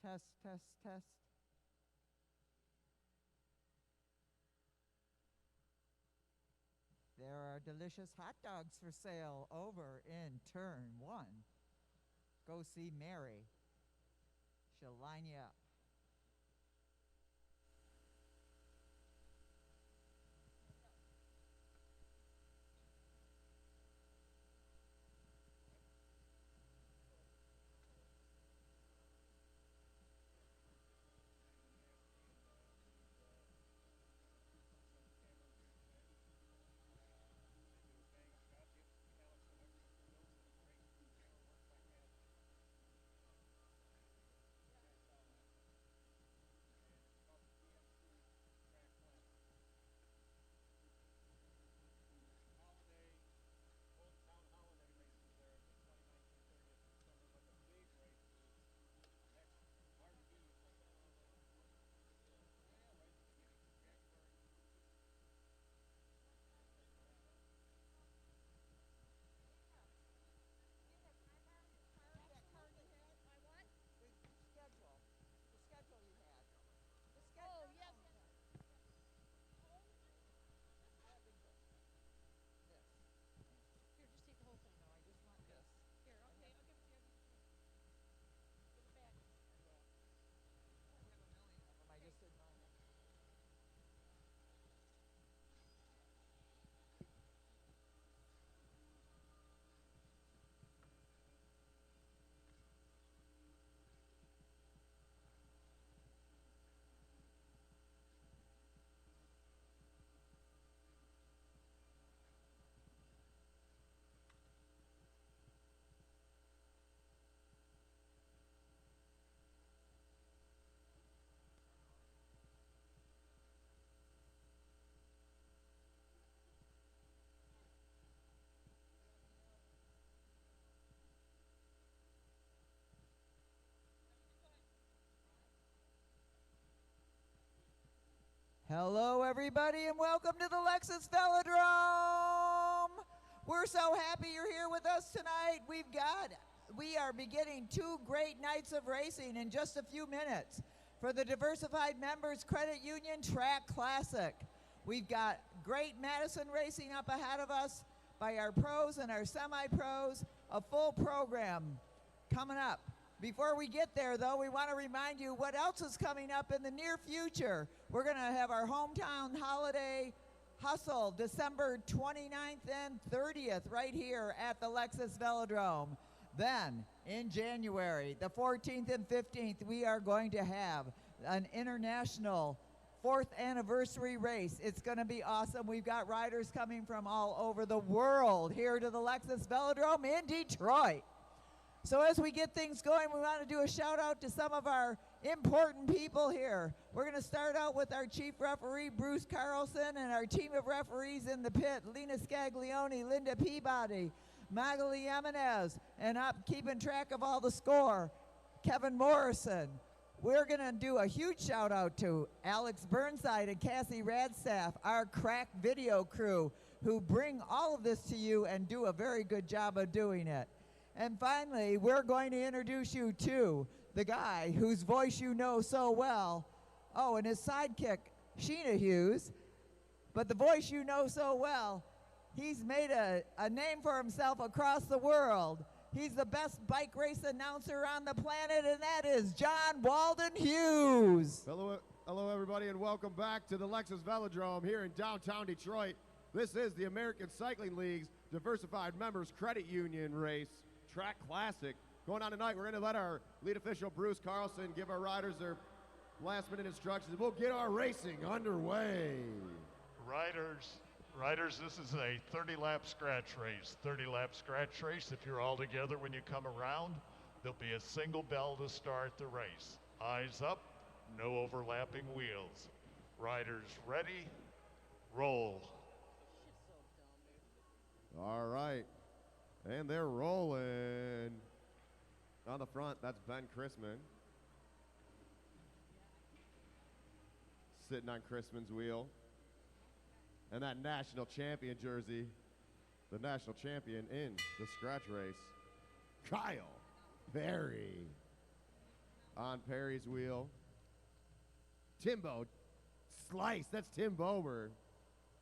Test, test, test. There are delicious hot dogs for sale over in turn 1. Go see Mary. She'll line you up. Hello, everybody, and welcome to the Lexus Velodrome. We're so happy you're here with us tonight. We are beginning 2 great nights of racing in just a few minutes for the Diversified Members Credit Union Track Classic. We've got great Madison racing up ahead of us by our pros and our semi-pros, a full program coming up. Before we get there, though, we want to remind you what else is coming up in the near future. We're going to have our hometown holiday hustle December 29th and 30th right here at the Lexus Velodrome. Then, in January, the 14th and 15th, we are going to have an international 4th anniversary race. It's going to be awesome. We've got riders coming from all over the world here to the Lexus Velodrome in Detroit. So as we get things going, we want to do a shout out to some of our important people here. We're going to start out with our chief referee, Bruce Carlson, and our team of referees in the pit, Lena Scaglione, Linda Peabody, Magali Jimenez, and up keeping track of all the score, Kevin Morrison. We're going to do a huge shout out to Alex Burnside and Cassie Radstaff, our crack video crew, who bring all of this to you and do a very good job of doing it. And finally, we're going to introduce you to the guy whose voice you know so well. Oh, and his sidekick, Sheena Hughes. But the voice you know so well, he's made a name for himself across the world. He's the best bike race announcer on the planet, and that is John Walden Hughes. Hello, everybody, and welcome back to the Lexus Velodrome here in downtown Detroit. This is the American Cycling League's Diversified Members Credit Union race. Track Classic. Going on tonight, we're going to let our lead official, Bruce Carlson, give our riders their last-minute instructions. We'll get our racing underway. Riders, this is a 30-lap scratch race. 30-lap scratch race. If you're all together when you come around, there'll be a single bell to start the race. Eyes up, no overlapping wheels. Riders ready, roll. All right. And they're rolling. On the front, that's Ben Chrisman. Sitting on Chrisman's wheel. And that national champion jersey, the national champion in the scratch race, Kyle Berry. on Perry's wheel. Timbo slice, that's Tim Bober.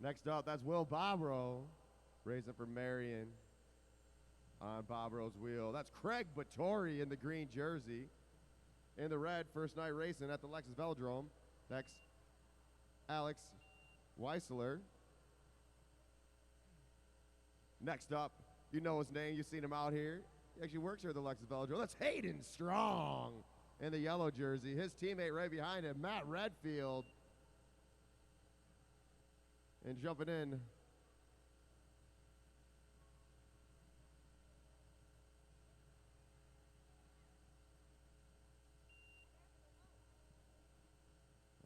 Next up, that's Will Bobrow, racing for Marion on Bobrow's wheel. That's Craig Battori in the green jersey. In the red, first night racing at the Lexus Velodrome. That's Alex Weissler. Next up, you know his name, you've seen him out here. He actually works here at the Lexus Velodrome. That's Hayden Strong in the yellow jersey. His teammate right behind him, Matt Redfield. And jumping in,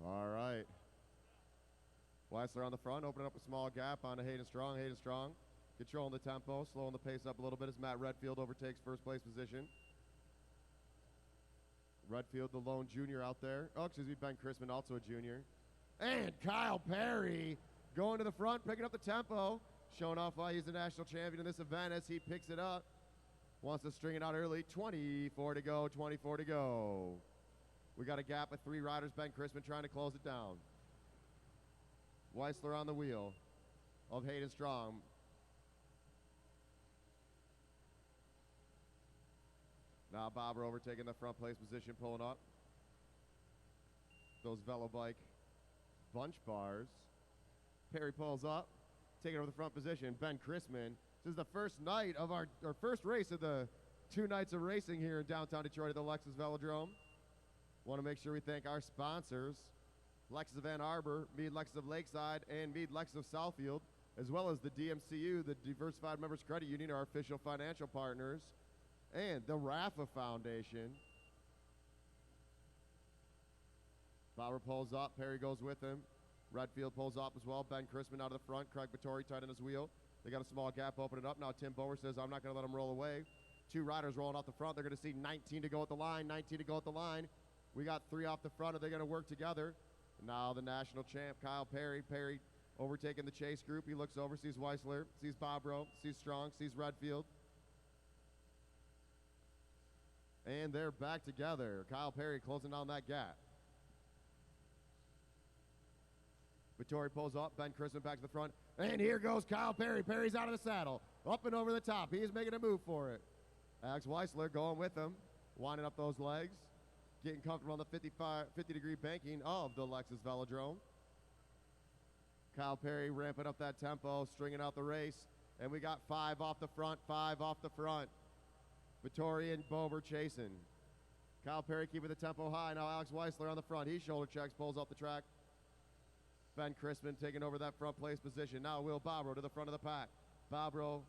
all right. Weissler on the front, opening up a small gap onto Hayden Strong. Hayden Strong controlling the tempo, slowing the pace up a little bit as Matt Redfield overtakes first place position. Redfield, the lone junior out there. Oh, excuse me, Ben Chrisman, also a junior. And Kyle Perry going to the front, picking up the tempo, showing off why he's the national champion in this event as he picks it up. Wants to string it out early. 24 to go, 24 to go. We got a gap of 3 riders. Ben Chrisman trying to close it down. Weissler on the wheel of Hayden Strong. Now Bobber overtaking the front place position, pulling up. Those Velobike bunch bars. Perry pulls up, taking over the front position. Ben Chrisman. This is the first night of our first race of the 2 nights of racing here in downtown Detroit at the Lexus Velodrome. Want to make sure we thank our sponsors, Lexus of Ann Arbor, Mead Lexus of Lakeside, and Mead Lexus of Southfield, as well as the DMCU, the Diversified Members Credit Union, our official financial partners, and the Rafa Foundation. Bauer pulls up, Perry goes with him. Redfield pulls up as well. Ben Chrisman out of the front, Craig Battori tight on his wheel. They got a small gap opening up. Now Tim Bower says, I'm not going to let him roll away. 2 riders rolling off the front. They're going to see 19 to go at the line, 19 to go at the line. We got 3 off the front. Are they going to work together? Now the national champ, Kyle Perry. Perry overtaking the chase group. He looks over, sees Weissler, sees Bobrow, sees Strong, sees Redfield. And they're back together. Kyle Perry closing down that gap. Battori pulls up, Ben Chrisman back to the front. And here goes Kyle Perry. Perry's out of the saddle. Up and over the top. He is making a move for it. Alex Weissler going with him, winding up those legs, getting comfortable on the 50-degree banking of the Lexus Velodrome. Kyle Perry ramping up that tempo, stringing out the race. And we got 5 off the front, 5 off the front. Battori and Bober chasing. Kyle Perry keeping the tempo high. Now Alex Weissler on the front. He shoulder checks, pulls up the track. Ben Chrisman taking over that front place position. Now Will Bobrow to the front of the pack. Bobrow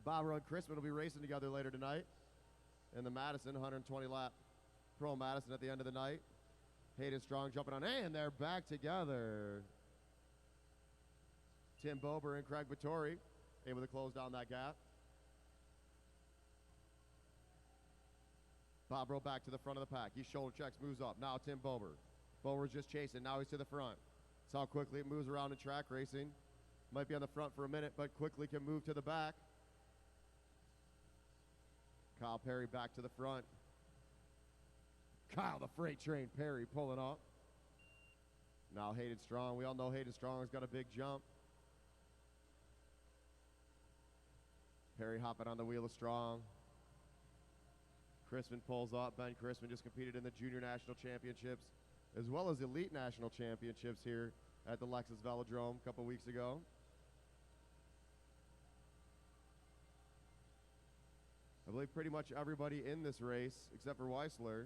and Chrisman will be racing together later tonight in the Madison, 120 lap Pro Madison at the end of the night. Hayden Strong jumping on, and they're back together. Tim Bober and Craig Battori able to close down that gap. Bobrow back to the front of the pack. He shoulder checks, moves up. Now Tim Bober. Bober's just chasing. Now he's to the front. That's how quickly it moves around in track racing. Might be on the front for a minute, but quickly can move to the back. Kyle Perry back to the front. Kyle the Freight Train Perry pulling up. Now Hayden Strong. We all know Hayden Strong has got a big jump. Perry hopping on the wheel of Strong. Chrisman pulls up. Ben Chrisman just competed in the Junior National Championships as well as Elite National Championships here at the Lexus Velodrome a couple weeks ago. I believe pretty much everybody in this race, except for Weissler,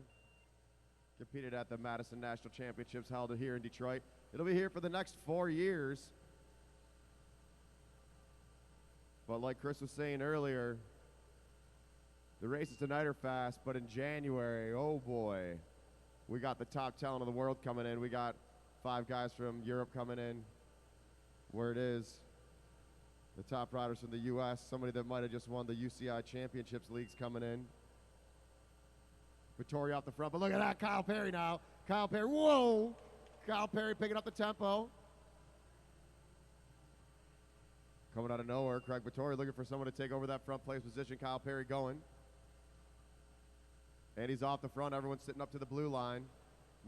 competed at the Madison National Championships held here in Detroit. It'll be here for the next 4 years. But like Chris was saying earlier, the races tonight are fast, but in January, oh boy, we got the top talent of the world coming in. We got 5 guys from Europe coming in. Where it is, the top riders from the U.S., somebody that might have just won the UCI Championships leagues coming in. Battori off the front, but look at that, Kyle Perry now. Kyle Perry, whoa! Kyle Perry picking up the tempo. Coming out of nowhere, Craig Battori looking for someone to take over that front place position. Kyle Perry going. And he's off the front. Everyone's sitting up to the blue line.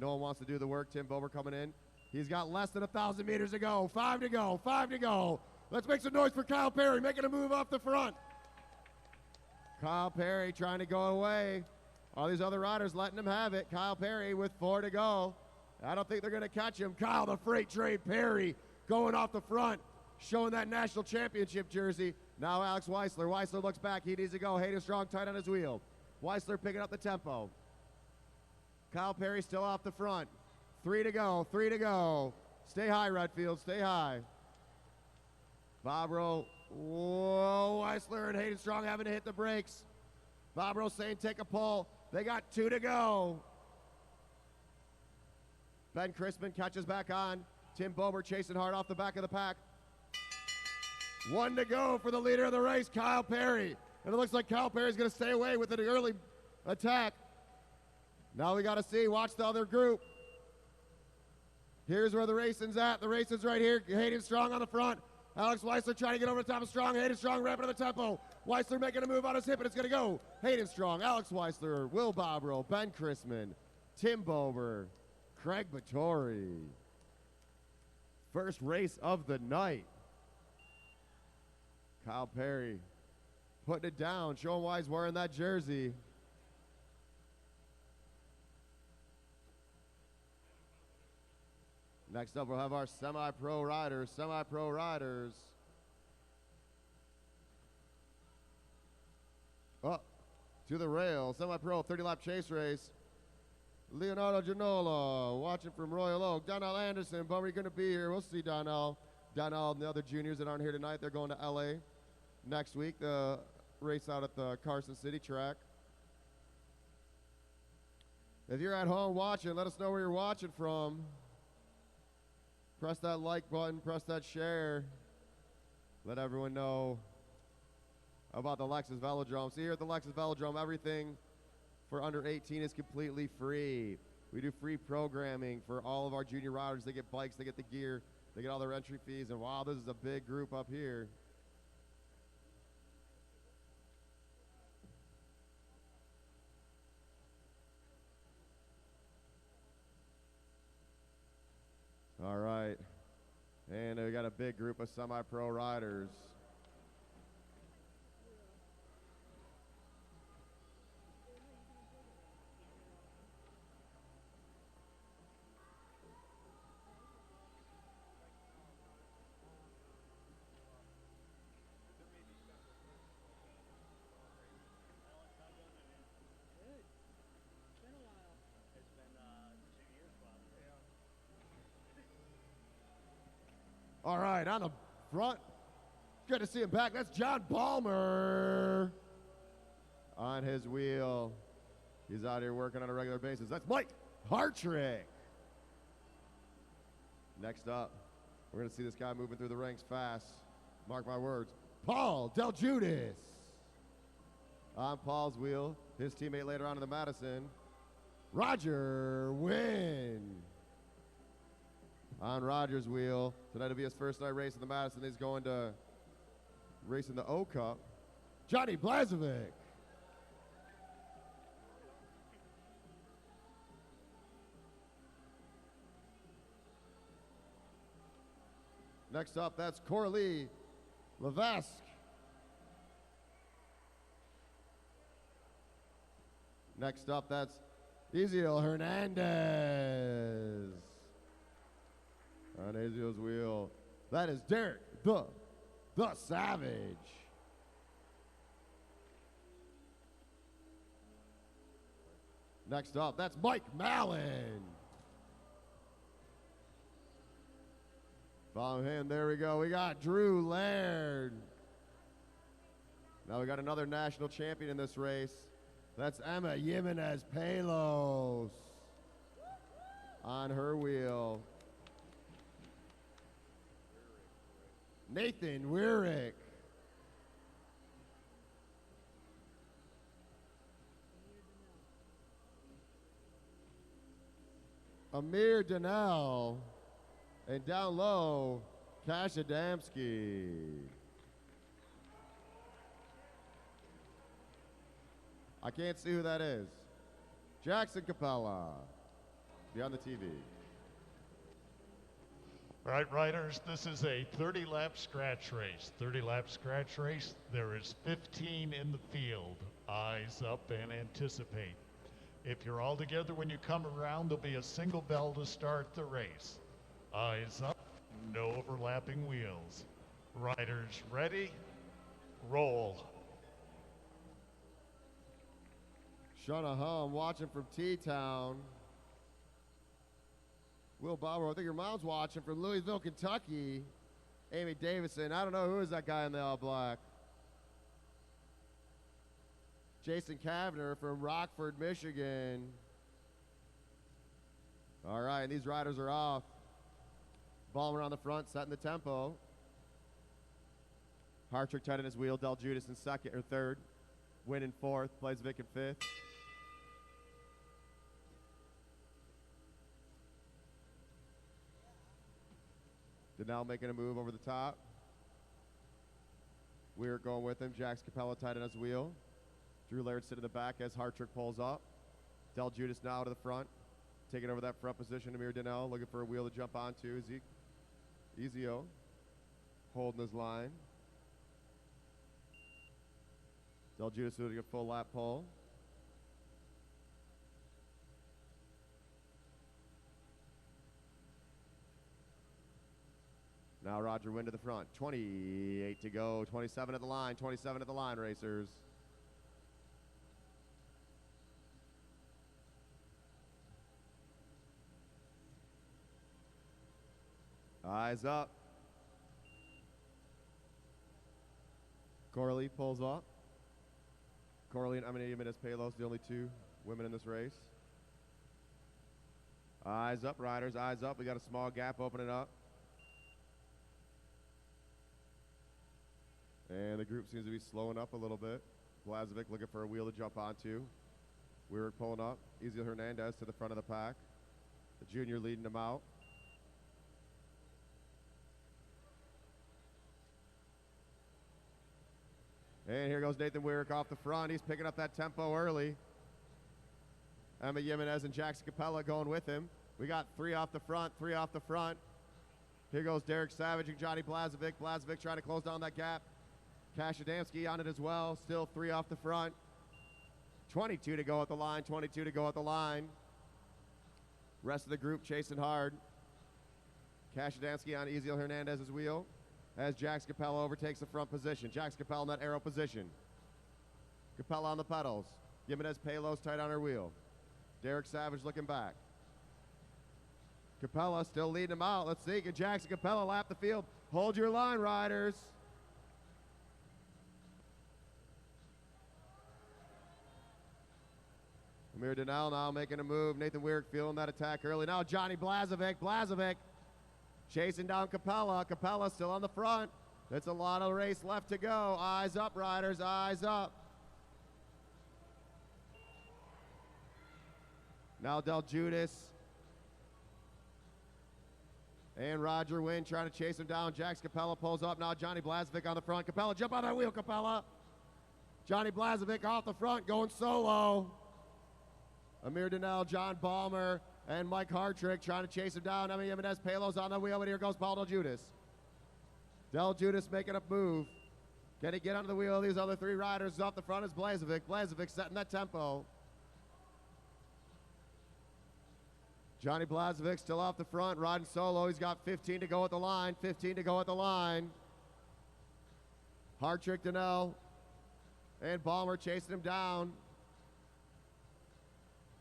No one wants to do the work. Tim Bober coming in. He's got less than 1,000 meters to go. 5 to go. 5 to go. Let's make some noise for Kyle Perry, making a move off the front. Kyle Perry trying to go away. All these other riders letting him have it. Kyle Perry with 4 to go. I don't think they're going to catch him. Kyle the Freight Train Perry going off the front, showing that national championship jersey. Now Alex Weissler. Weissler looks back. He needs to go. Hayden Strong tight on his wheel. Weissler picking up the tempo. Kyle Perry still off the front. 3 to go. 3 to go. Stay high, Redfield. Stay high. Bobro. Whoa. Weissler and Hayden Strong having to hit the brakes. Bobro saying take a pull. They got 2 to go. Ben Crispin catches back on. Tim Bober chasing hard off the back of the pack. 1 to go for the leader of the race, Kyle Perry. And it looks like Kyle Perry's going to stay away with an early attack. Now we got to see. Watch the other group. Here's where the racing's at. The racing's right here. Hayden Strong on the front. Alex Weissler trying to get over the top of Strong. Hayden Strong ramping up the tempo. Weissler making a move on his hip, and it's going to go. Hayden Strong, Alex Weissler, Will Bobro, Ben Chrisman, Tim Bober, Craig Vittori. First race of the night. Kyle Perry putting it down, showing why he's wearing that jersey. Next up, we'll have our semi-pro riders. Semi-pro riders. Up to the rail. Semi-pro 30-lap chase race. Leonardo Ginola watching from Royal Oak. Donnell Anderson, bummer you're going to be here. We'll see Donnell. Donnell and the other juniors that aren't here tonight, they're going to LA next week to race out at the Carson City track. If you're at home watching, let us know where you're watching from. Press that like button, press that share. Let everyone know about the Lexus Velodrome. So here at the Lexus Velodrome, everything for under 18 is completely free. We do free programming for all of our junior riders. They get bikes, they get the gear, they get all their entry fees, and wow, this is a big group up here. All right, and we got a big group of semi-pro riders. All right, on the front, good to see him back. That's John Balmer on his wheel. He's out here working on a regular basis. That's Mike Hartrick. Next up, we're going to see this guy moving through the ranks fast. Mark my words. Paul Del Judas on Paul's wheel. His teammate later on in the Madison, Roger Wynn. On Roger's wheel. Tonight will be his first night racing the Madison. He's going to race in the O Cup. Johnny Blazovic. Next up, that's Coralie Levesque. Next up, that's Ezeal Hernandez. On Ezeal's wheel, that is Derek the Savage. Next up, that's Mike Mallon. Follow him, there we go. We got Drew Laird. Now we got another national champion in this race. That's Emma Jimenez Palos on her wheel. Nathan Weirick. Amir Donnell. And down low, Cash Adamski. I can't see who that is. Jackson Capella. Be on the TV. All right, riders, this is a 30-lap scratch race. 30-lap scratch race. There is 15 in the field. Eyes up and anticipate. If you're all together when you come around, there'll be a single bell to start the race. Eyes up, no overlapping wheels. Riders ready, roll. Shauna Hum watching from T-Town. Will Bauer, I think your mom's watching from Louisville, Kentucky. Amy Davison, I don't know who is that guy in the all black. Jason Kavner from Rockford, Michigan. All right, these riders are off. Ballmer on the front, setting the tempo. Hartrick tight in his wheel, Del Judas in second or third. Wynn in fourth, Blazevic in fifth. Denell making a move over the top. Weir going with him. Jax Capella tight in his wheel. Drew Laird sitting in the back as Hartrick pulls up. Del Judas now to the front. Taking over that front position. Amir Denell looking for a wheel to jump onto. Ezio holding his line. Del Judas doing a full lap pull. Now Roger Wynn to the front. 28 to go. 27 at the line. 27 at the line, racers. Eyes up. Corley pulls up. Corley and Amanita Jimenez-Palos, the only two women in this race. Eyes up, riders. Eyes up. We got a small gap opening up. And the group seems to be slowing up a little bit. Blazevic looking for a wheel to jump onto. Weir pulling up. Ezio Hernandez to the front of the pack. The junior leading them out. And here goes Nathan Weirick off the front. He's picking up that tempo early. Emma Jimenez and Jackson Capella going with him. We got three off the front, three off the front. Here goes Derek Savage and Johnny Blazevic. Blazevic trying to close down that gap. Cash Adamski on it as well. Still three off the front. 22 to go at the line, 22 to go at the line. Rest of the group chasing hard. Cash Adamski on Ezio Hernandez's wheel as Jax Capella overtakes the front position. Jax Capella in that arrow position. Capella on the pedals. Jimenez-Palos tight on her wheel. Derek Savage looking back. Capella still leading him out. Let's see, can Jackson Capella lap the field? Hold your line, riders. Amir Denell now making a move. Nathan Weirick feeling that attack early. Now Johnny Blazevic. Blazevic chasing down Capella. Capella still on the front. That's a lot of race left to go. Eyes up, riders. Eyes up. Now Del Judas and Roger Wynn trying to chase him down. Jax Capella pulls up. Now Johnny Blazevic on the front. Capella, jump on that wheel, Capella. Johnny Blazevic off the front, going solo. Amir Denell, John Ballmer, and Mike Hartrick trying to chase him down. Emmy Jimenez-Palos on the wheel, and here goes Paul Del Judas. Del Judas making a move. Can he get under the wheel of these other three riders? Off the front is Blazevic. Blazevic setting that tempo. Johnny Blazevic still off the front, riding solo. He's got 15 to go at the line, 15 to go at the line. Hartrick, Denell, and Ballmer chasing him down.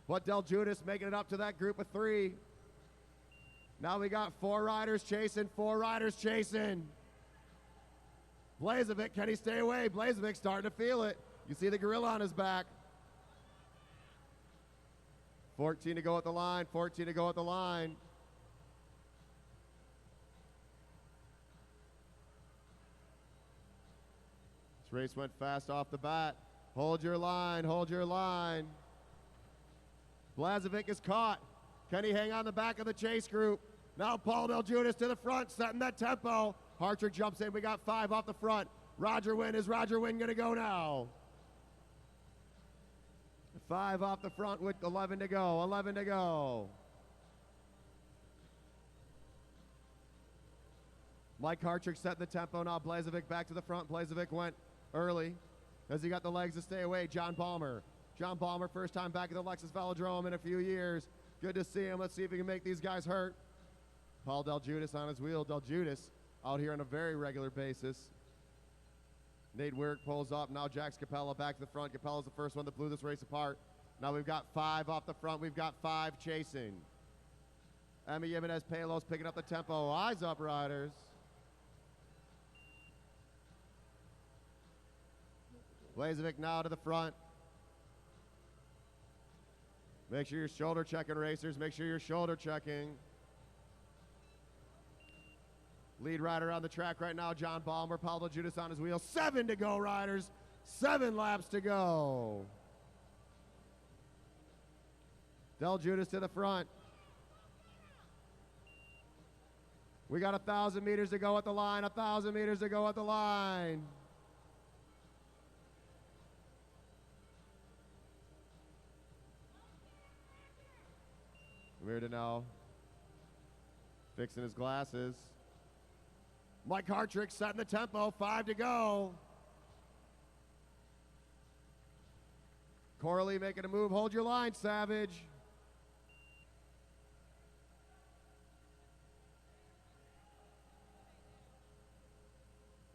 But Del Judas making it up to that group of three. Now we got four riders chasing, four riders chasing. Blazevic, can he stay away? Blazevic starting to feel it. You see the gorilla on his back. 14 to go at the line, 14 to go at the line. This race went fast off the bat. Hold your line, hold your line. Blazevic is caught. Can he hang on the back of the chase group? Now Paul Del Judas to the front, setting that tempo. Hartrick jumps in. We got five off the front. Roger Wynn. Is Roger Wynn going to go now? 5 off the front with 11 to go. 11 to go. Mike Hartrick setting the tempo now. Blazevic back to the front. Blazevic went early as he got the legs to stay away. John Balmer. John Balmer, first time back at the Lexus Velodrome in a few years. Good to see him. Let's see if he can make these guys hurt. Paul Del Judas on his wheel. Del Judas out here on a very regular basis. Nate Weirk pulls up. Now Jax Capella back to the front. Capella's the first one that blew this race apart. Now we've got 5 off the front. We've got 5 chasing. Emmy Jimenez Palos picking up the tempo. Eyes up, riders. Blazevic now to the front. Make sure you're shoulder checking, racers. Make sure you're shoulder checking. Lead rider on the track right now, John Balmer. Paulo Judas on his wheel. 7 to go, riders. 7 laps to go. Del Judas to the front. We got 1,000 meters to go at the line. 1,000 meters to go at the line. Weird to know. Fixing his glasses. Mike Hartrick setting the tempo. 5 to go. Corley making a move. Hold your line, Savage.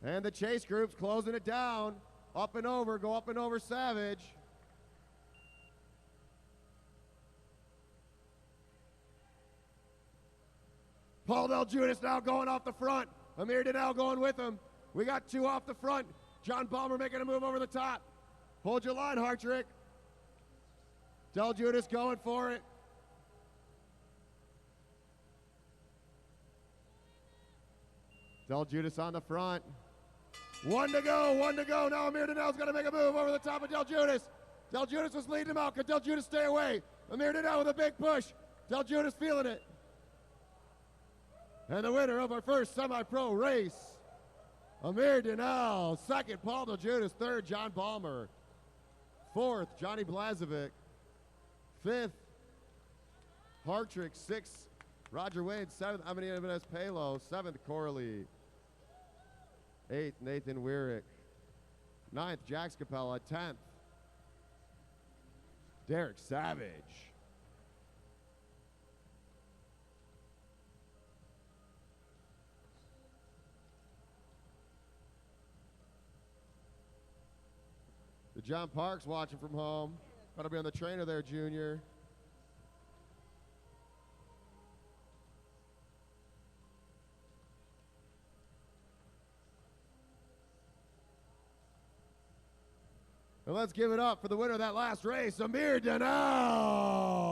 And the chase group's closing it down. Up and over. Go up and over, Savage. Paul Del Judas now going off the front. Amir Donnell going with him. We got 2 off the front. John Balmer making a move over the top. Hold your line, Hartrick. Del Judas going for it. Del Judas on the front. 1 to go, 1 to go. Now Amir Donnell's going to make a move over the top of Del Judas. Del Judas was leading him out. Could Del Judas stay away? Amir Donnell with a big push. Del Judas feeling it. And the winner of our first semi-pro race, Amir Donnell. 2nd, Paul Del Judas. 3rd, John Balmer. 4th, Johnny Blazevic. 5th, Hartrick. 6th, Roger Wade. 7th, Emily Jimenez Palo. 7th, Corley. 8th, Nathan Weirick. 9th, Jax Capella. 10th, Derek Savage. John Parks watching from home. Got to be on the trainer there, Junior. And let's give it up for the winner of that last race, Amir Donnell.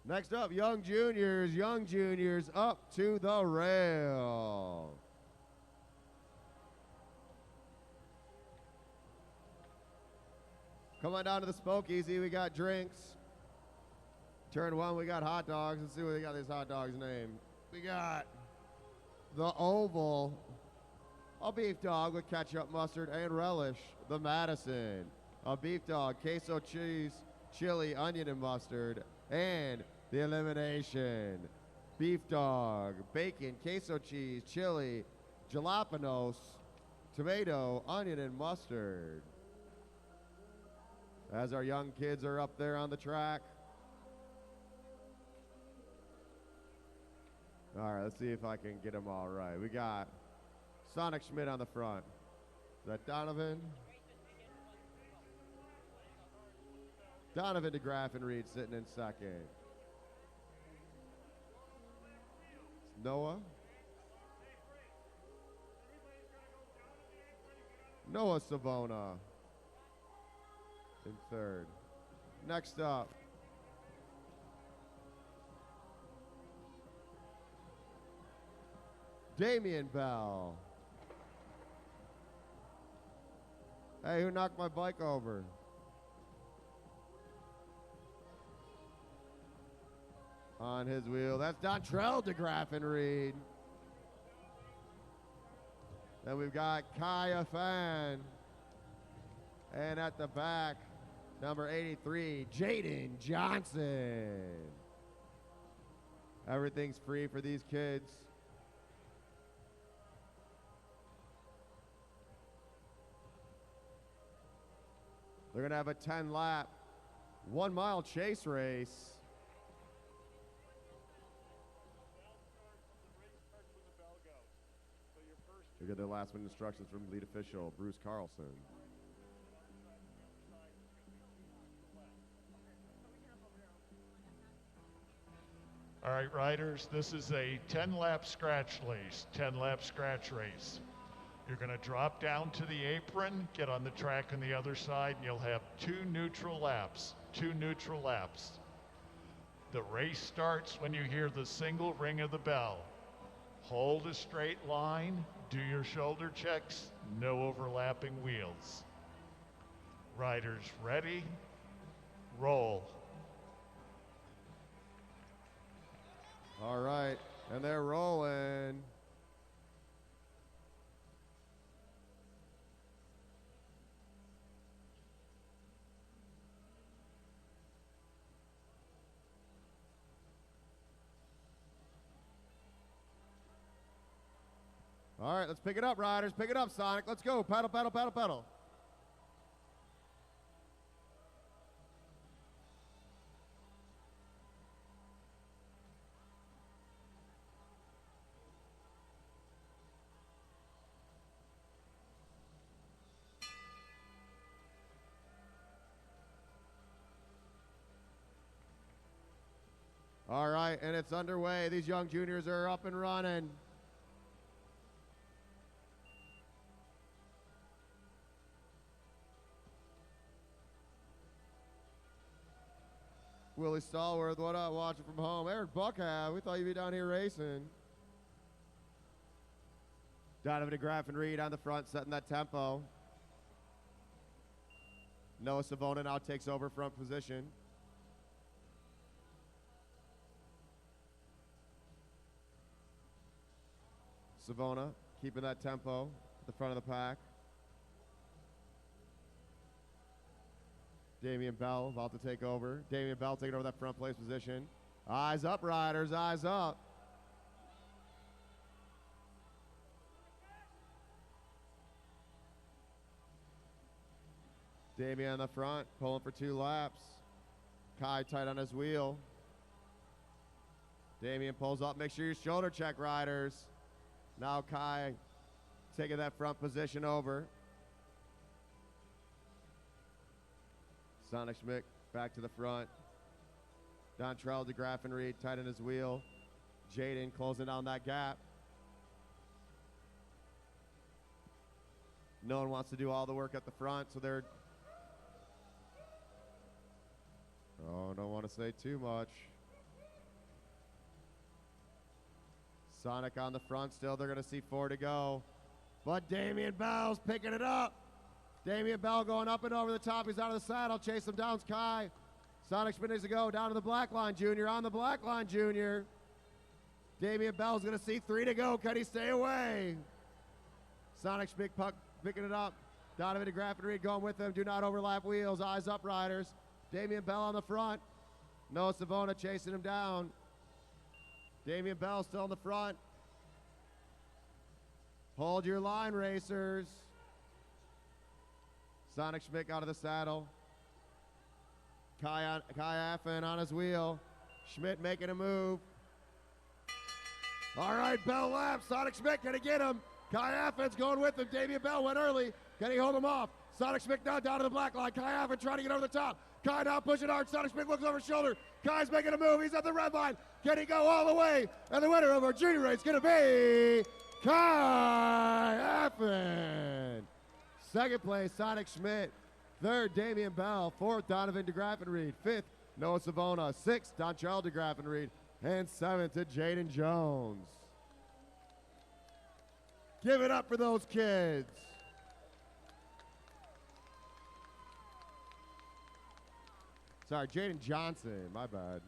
Next up, young juniors up to the rail. Come on down to the Spokeasy, we got drinks. Turn 1, we got hot dogs. Let's see what they got these hot dogs named. We got the Oval, a beef dog with ketchup, mustard, and relish. The Madison, a beef dog, queso cheese, chili, onion, and mustard. And the Elimination, beef dog, bacon, queso cheese, chili, jalapenos, tomato, onion, and mustard. As our young kids are up there on the track. All right, let's see if I can get them all right. We got Sonic Schmidt on the front. Is that Donovan? Donovan DeGraff and Reed sitting in 2nd. It's Noah. Noah Savona in 3rd. Next up, Damian Bell. Hey, who knocked my bike over? on his wheel. That's Dontrell DeGraff and Reed. Then we've got Kaya Fan. And at the back, number 83, Jaden Johnson. Everything's free for these kids. They're going to have a 10-lap, 1-mile chase race. We get the last minute instructions from lead official Bruce Carlson. All right, riders, this is a 10-lap scratch race, 10-lap scratch race. You're going to drop down to the apron, get on the track on the other side, and you'll have 2 neutral laps, 2 neutral laps. The race starts when you hear the single ring of the bell. Hold a straight line, do your shoulder checks, no overlapping wheels. Riders ready, roll. All right, and they're rolling. All right, let's pick it up, riders. Pick it up, Sonic. Let's go. Pedal, pedal, pedal, pedal. All right, and it's underway. These young juniors are up and running. Willie Stallworth, what up, watching from home. Eric Buckhouse, we thought you'd be down here racing. Donovan DeGraff and Reed on the front, setting that tempo. Noah Savona now takes over front position. Savona keeping that tempo at the front of the pack. Damian Bell about to take over. Damian Bell taking over that front place position. Eyes up, riders, eyes up. Damian on the front, pulling for 2 laps. Kai tight on his wheel. Damian pulls up, make sure you shoulder check, riders. Now Kai taking that front position over. Sonic Schmidt back to the front. Dontrell DeGraff and Reed tight on his wheel. Jaden closing down that gap. No one wants to do all the work at the front, so they're... Oh, don't want to say too much. Sonic on the front still. They're going to see 4 to go. But Damian Bell's picking it up. Damian Bell going up and over the top. He's out of the saddle. Chase him down. Kai. Sonic Schmidt needs to go down to the black line, Junior. On the black line, Junior. Damian Bell's going to see 3 to go. Can he stay away? Sonic Schmidt picking it up. Donovan DeGraff and Reed going with him. Do not overlap wheels. Eyes up, riders. Damian Bell on the front. Noah Savona chasing him down. Damian Bell still in the front. Hold your line, racers. Sonic Schmidt out of the saddle. Kai Affen on his wheel. Schmidt making a move. All right, Bell laps. Sonic Schmidt, can he get him? Kai Affen's going with him. Damian Bell went early. Can he hold him off? Sonic Schmidt now down to the black line. Kai Affen trying to get over the top. Kai now pushing hard. Sonic Schmidt looks over his shoulder. Kai's making a move. He's at the red line. Can he go all the way? And the winner of our junior race is going to be Kai Affen. Second place, Sonic Schmidt. Third, Damian Bell. Fourth, Donovan DeGraff and Reed. Fifth, Noah Savona. Sixth, Dontrell DeGraff and Reed. And seventh to Jaden Jones. Give it up for those kids. Sorry, Jaden Johnson, my bad.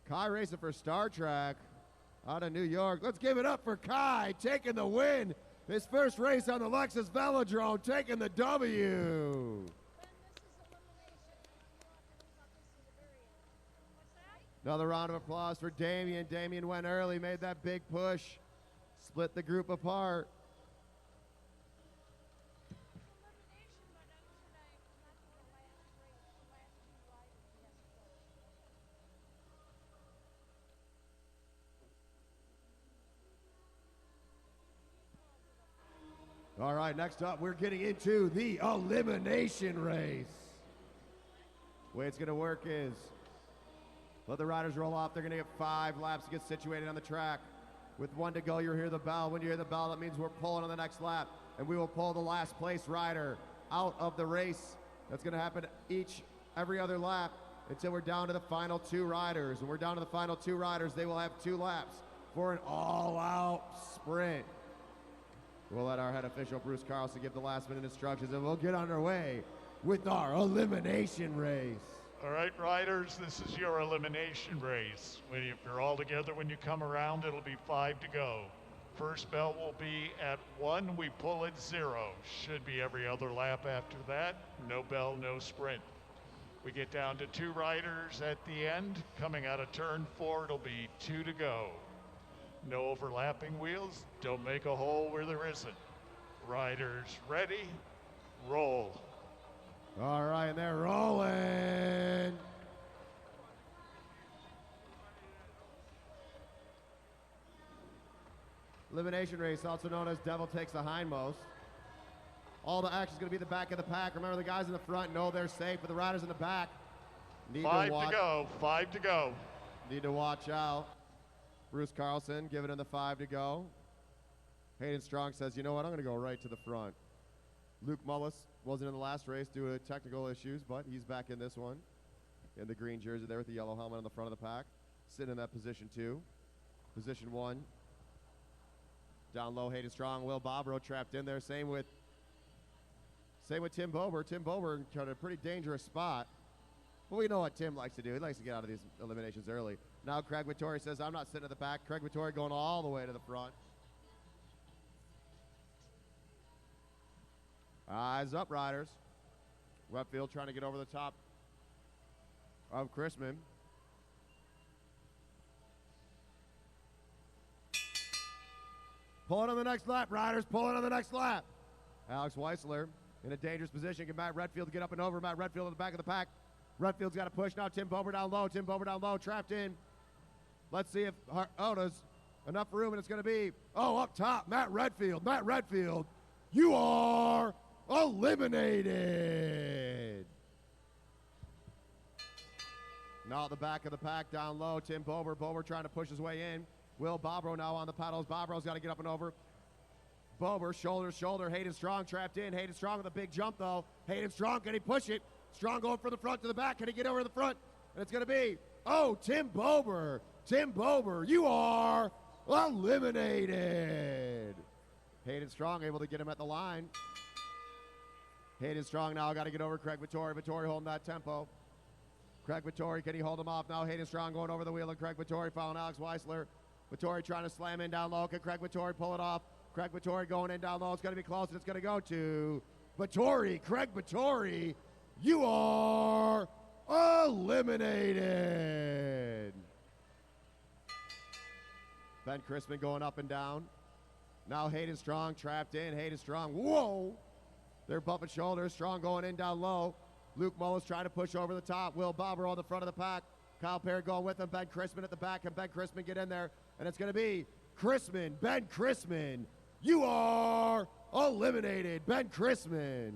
Kai racing for Star Trek out of New York. Let's give it up for Kai taking the win. His first race on the Lexus Velodrome, taking the W. Another round of applause for Damien. Damien went early, made that big push, split the group apart. All right, next up, we're getting into the elimination race. The way it's going to work is let the riders roll off. They're going to get 5 laps to get situated on the track. With 1 to go, you'll hear the bell. When you hear the bell, that means we're pulling on the next lap, and we will pull the last place rider out of the race. That's going to happen every other lap until we're down to the final 2 riders. When we're down to the final 2 riders, they will have 2 laps for an all-out sprint. We'll let our head official, Bruce Carlson, give the last-minute instructions, and we'll get underway with our elimination race. All right, riders, this is your elimination race. If you're all together when you come around, it'll be 5 to go. First bell will be at 1, we pull at 0. Should be every other lap after that. No bell, no sprint. We get down to 2 riders at the end. Coming out of turn 4, it'll be 2 to go. No overlapping wheels, don't make a hole where there isn't. Riders ready, roll. All right, and they're rolling. Elimination race, also known as Devil Takes the Hindmost. All the action's gonna be the back of the pack. Remember, the guys in the front know they're safe, but the riders in the back need 5 to watch. to go, 5 to go. Need to watch out. Bruce Carlson giving him the 5 to go. Hayden Strong says, you know what, I'm going to go right to the front. Luke Mullis wasn't in the last race due to technical issues, but he's back in this one. In the green jersey there with the yellow helmet on the front of the pack. Sitting in that position 2. Position 1. Down low, Hayden Strong. Will Bobrow trapped in there. Same with Tim Bober. Tim Bober in a pretty dangerous spot. But we know what Tim likes to do. He likes to get out of these eliminations early. Now Craig Vittori says, I'm not sitting at the back. Craig Vittori going all the way to the front. Eyes up, riders. Wetfield trying to get over the top of Chrisman. Pull it on the next lap, riders. Pull it on the next lap. Alex Weissler in a dangerous position. Get Matt Redfield to get up and over. Matt Redfield at the back of the pack. Redfield's got to push now. Tim Bober down low. Tim Bober down low. Trapped in. Let's see if there's enough room, and it's going to be, up top, Matt Redfield. Matt Redfield, you are eliminated. Now at the back of the pack, down low, Tim Bober. Bober trying to push his way in. Will Bobrow now on the pedals. Bobrow's got to get up and over. Bober, shoulder to shoulder. Hayden Strong trapped in. Hayden Strong with a big jump, though. Hayden Strong, can he push it? Strong going from the front to the back. Can he get over to the front? And it's going to be, Tim Bober. Tim Bober, you are eliminated. Hayden Strong able to get him at the line. Hayden Strong now got to get over Craig Vittori. Vittori holding that tempo. Craig Vittori, can he hold him off now? Hayden Strong going over the wheel, and Craig Vittori following Alex Weissler. Vittori trying to slam in down low. Can Craig Vittori pull it off? Craig Vittori going in down low. It's going to be close, and it's going to go to Vittori. Craig Vittori, you are eliminated. Ben Chrisman going up and down. Now Hayden Strong trapped in. Hayden Strong, whoa. They're bumping shoulders. Strong going in down low. Luke Mullis trying to push over the top. Will Bobber on the front of the pack. Kyle Perry going with him. Ben Chrisman at the back. Can Ben Chrisman get in there? And it's going to be Chrisman. Ben Chrisman, you are eliminated. Ben Chrisman.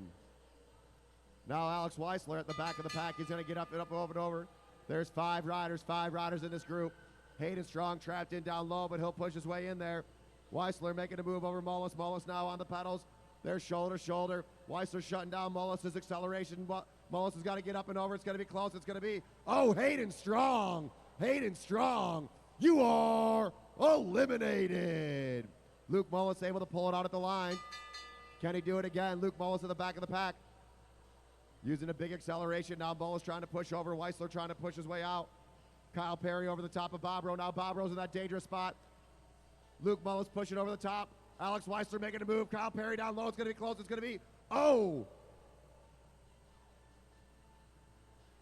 Now Alex Weissler at the back of the pack. He's going to get up and up and over. There's 5 riders in this group. Hayden Strong trapped in down low, but he'll push his way in there. Weissler making a move over Mullis. Mullis now on the pedals. They're shoulder to shoulder. Weissler shutting down Mullis' acceleration. Mullis has got to get up and over. It's going to be close. It's going to be, Hayden Strong. Hayden Strong, you are eliminated. Luke Mullis able to pull it out at the line. Can he do it again? Luke Mullis at the back of the pack. Using a big acceleration. Now Mullis trying to push over. Weissler trying to push his way out. Kyle Perry over the top of Bobro. Now Bobro's in that dangerous spot. Luke Mullis pushing over the top. Alex Weissler making a move. Kyle Perry down low. It's going to be close. It's going to be, oh!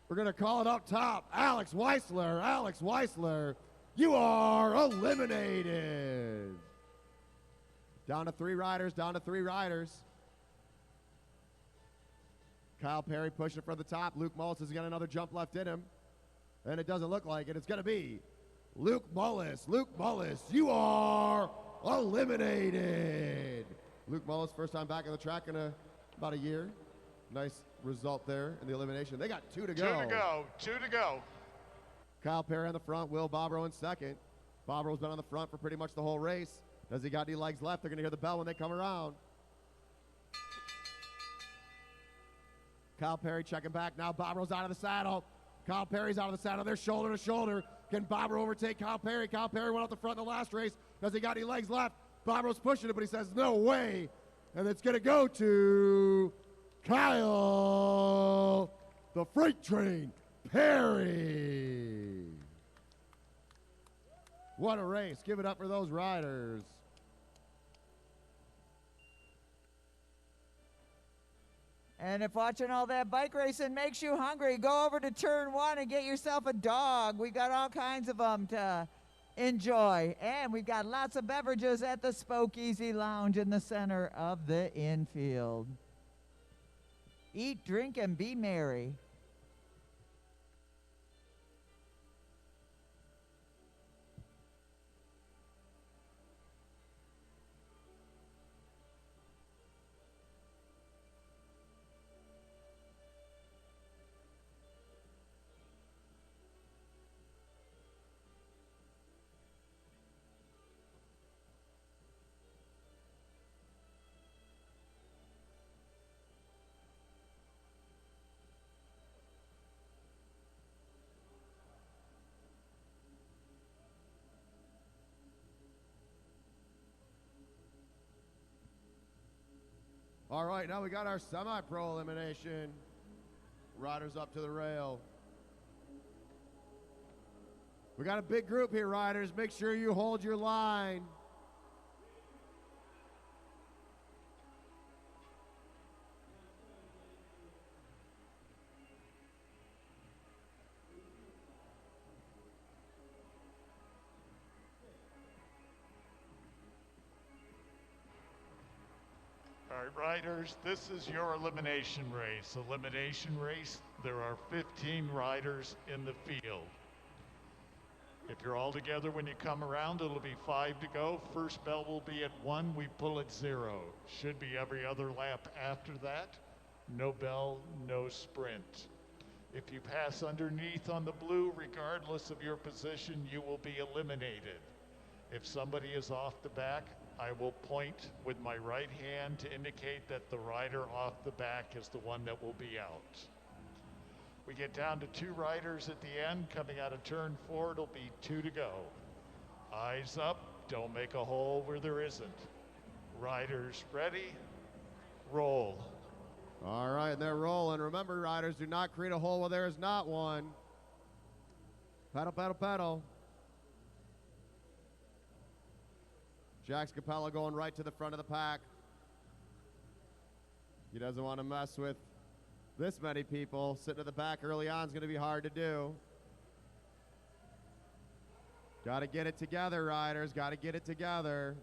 We're going to call it up top. Alex Weissler, you are eliminated. Down to 3 riders, Kyle Perry pushing it from the top. Luke Mullis has got another jump left in him. And it doesn't look like it. It's going to be Luke Mullis. Luke Mullis, you are eliminated. Luke Mullis, first time back on the track in about a year. Nice result there in the elimination. They got 2 to go. 2 to go. Kyle Perry on the front, Will Bobro in second. Bobro's been on the front for pretty much the whole race. Does he got any legs left? They're going to hear the bell when they come around. Kyle Perry checking back. Now Bobro's out of the saddle. Kyle Perry's out of the saddle. They're shoulder to shoulder. Can Bobro overtake Kyle Perry? Kyle Perry went out the front in the last race. Does he got any legs left? Bobro's pushing it, but he says, no way. And it's going to go to Kyle, the Freight Train Perry. What a race. Give it up for those riders. And if watching all that bike racing makes you hungry, go over to turn 1 and get yourself a dog. We got all kinds of them to enjoy. And we've got lots of beverages at the Spoke Easy Lounge in the center of the infield. Eat, drink, and be merry. All right, now we got our semi-pro elimination. Riders up to the rail. We got a big group here, riders. Make sure you hold your line. All right, riders, this is your elimination race. Elimination race, there are 15 riders in the field. If you're all together when you come around, it'll be 5 to go. First bell will be at 1, we pull at 0. Should be every other lap after that. No bell, no sprint. If you pass underneath on the blue, regardless of your position, you will be eliminated. If somebody is off the back, I will point with my right hand to indicate that the rider off the back is the one that will be out. We get down to 2 riders at the end. Coming out of turn 4, it'll be 2 to go. Eyes up, don't make a hole where there isn't. Riders ready, roll. All right, they're rolling. Remember, riders, do not create a hole where there is not one. Pedal, pedal, pedal. Jax Capella going right to the front of the pack. He doesn't want to mess with this many people. Sitting at the back early on is going to be hard to do. Got to get it together, riders. Got to get it together.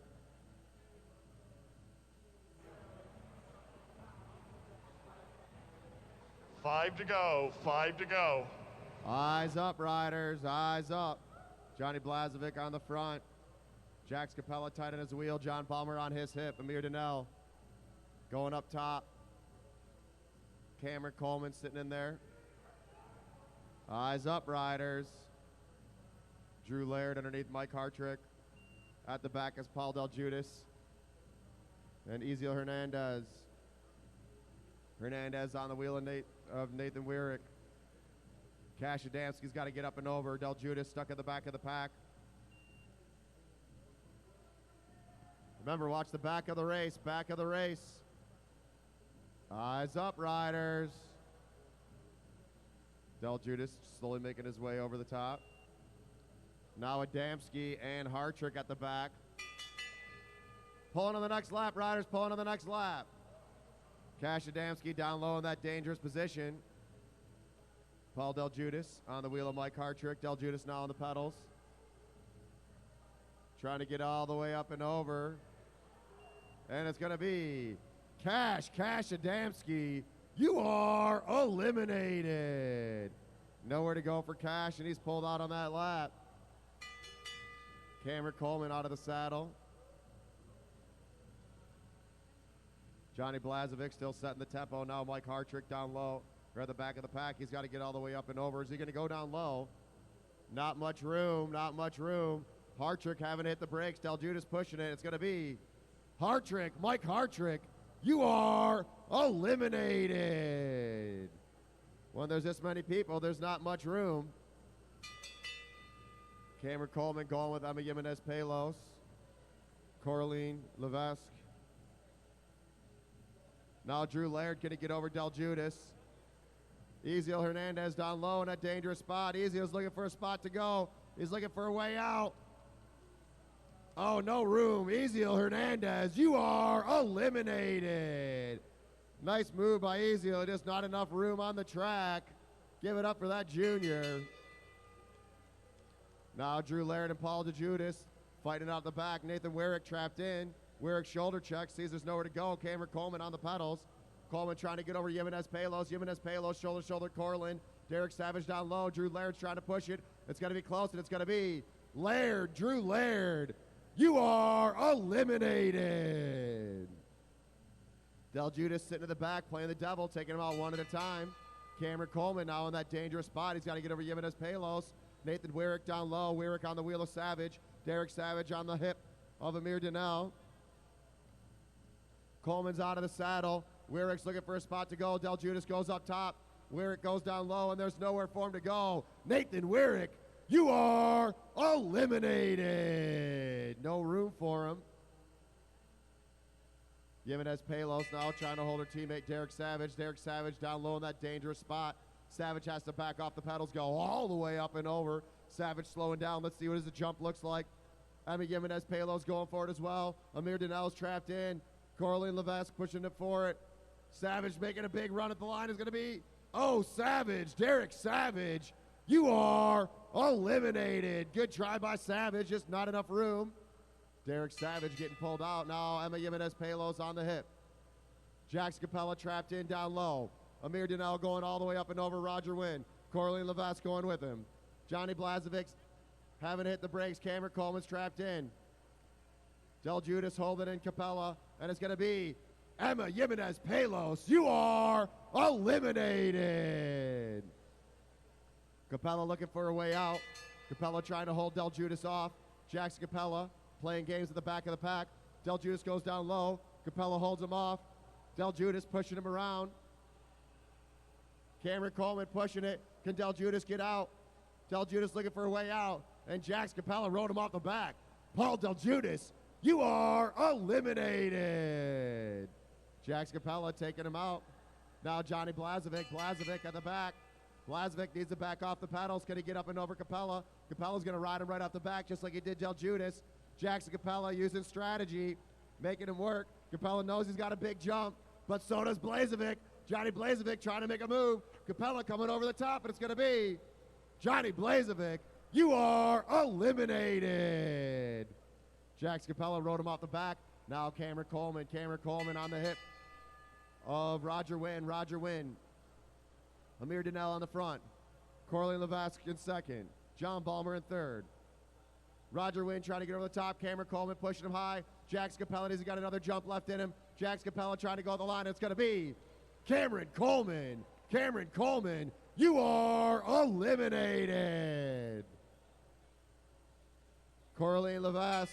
Five to go. Eyes up, riders. Eyes up. Johnny Blazovic on the front. Jax Capella tight on his wheel. John Palmer on his hip. Amir Donnell going up top. Cameron Coleman sitting in there. Eyes up, riders. Drew Laird underneath Mike Hartrick. At the back is Paul Del Judas. And Ezeal Hernandez. Hernandez on the wheel of Nathan Weirick. Cash Adamski's got to get up and over. Del Judas stuck at the back of the pack. Remember, watch the back of the race, back of the race. Eyes up, riders. Del Judas slowly making his way over the top. Now Adamski and Hartrick at the back. Pulling on the next lap, riders, pulling on the next lap. Cash Adamski down low in that dangerous position. Paul Del Judas on the wheel of Mike Hartrick. Del Judas now on the pedals. Trying to get all the way up and over. And it's going to be Cash Adamski. You are eliminated. Nowhere to go for Cash, and he's pulled out on that lap. Cameron Coleman out of the saddle. Johnny Blazovic still setting the tempo. Now Mike Hartrick down low. Or at the back of the pack. He's got to get all the way up and over. Is he going to go down low? Not much room. Not much room. Hartrick haven't hit the brakes. Del Judas pushing it. It's going to be Hartrick. Mike Hartrick. You are eliminated. When there's this many people, there's not much room. Cameron Coleman going with Emma Jimenez Palos. Coraline Levesque. Now Drew Laird going to get over Del Judas. Ezekiel Hernandez down low in that dangerous spot. Ezekiel's looking for a spot to go. He's looking for a way out. Oh, no room. Ezekiel Hernandez, you are eliminated. Nice move by Ezekiel. Just not enough room on the track. Give it up for that junior. Now Drew Laird and Paul DeJudas fighting out the back. Nathan Wyrick trapped in. Wyrick shoulder check. Sees there's nowhere to go. Cameron Coleman on the pedals. Coleman trying to get over Jimenez Palos. Jimenez Palos, shoulder, Corlin. Derek Savage down low. Drew Laird's trying to push it. It's going to be close, and it's going to be Laird. Drew Laird. You are eliminated. Del Judas sitting in the back, playing the devil, taking them out one at a time. Cameron Coleman now in that dangerous spot. He's got to get over Jimenez Palos. Nathan Wyrick down low. Wyrick on the wheel of Savage. Derek Savage on the hip of Amir Donnell. Coleman's out of the saddle. Wyrick's looking for a spot to go. Del Judas goes up top. Wyrick goes down low, and there's nowhere for him to go. Nathan Wyrick, you are eliminated. No room for him. Jimenez Palos now trying to hold her teammate Derek Savage. Derek Savage down low in that dangerous spot. Savage has to back off the pedals, go all the way up and over. Savage slowing down. Let's see what the jump looks like. Emmy Jimenez Palos going for it as well. Amir Donnell's trapped in. Coraline Levesque pushing it for it. Savage making a big run at the line is going to be, oh, Savage, Derek Savage, you are eliminated. Good try by Savage, just not enough room. Derek Savage getting pulled out. Now Emma Jimenez Palos on the hip. Jax Capella trapped in down low. Amir Donnell going all the way up and over Roger Wynn. Coraline Levesque going with him. Johnny Blazovic haven't hit the brakes. Cameron Coleman's trapped in. Del Judas holding in Capella, and it's going to be Emma Jimenez Palos. You are eliminated. Capella looking for a way out. Capella trying to hold Del Judas off. Jackson Capella playing games at the back of the pack. Del Judas goes down low. Capella holds him off. Del Judas pushing him around. Cameron Coleman pushing it. Can Del Judas get out? Del Judas looking for a way out. And Jax Capella rode him off the back. Paul Del Judas, you are eliminated. Jax Capella taking him out. Now Johnny Blazovic. Blazovic at the back. Blazovic needs to back off the pedals. Can he get up and over Capella? Capella's going to ride him right off the back just like he did Del Judas. Jackson Capella using strategy, making him work. Capella knows he's got a big jump, but so does Blazovic. Johnny Blazovic trying to make a move. Capella coming over the top, and it's going to be Johnny Blazovic. You are eliminated. Jackson Capella rode him off the back. Now Cameron Coleman. Cameron Coleman on the hip of Roger Wynn. Roger Wynn. Amir Donnell on the front. Coraline Levesque in second. John Balmer in third. Roger Wynn trying to get over the top. Cameron Coleman pushing him high. Jax Capella, he's got another jump left in him. Jax Capella trying to go the line. It's going to be Cameron Coleman. Cameron Coleman, you are eliminated. Coraline Levesque,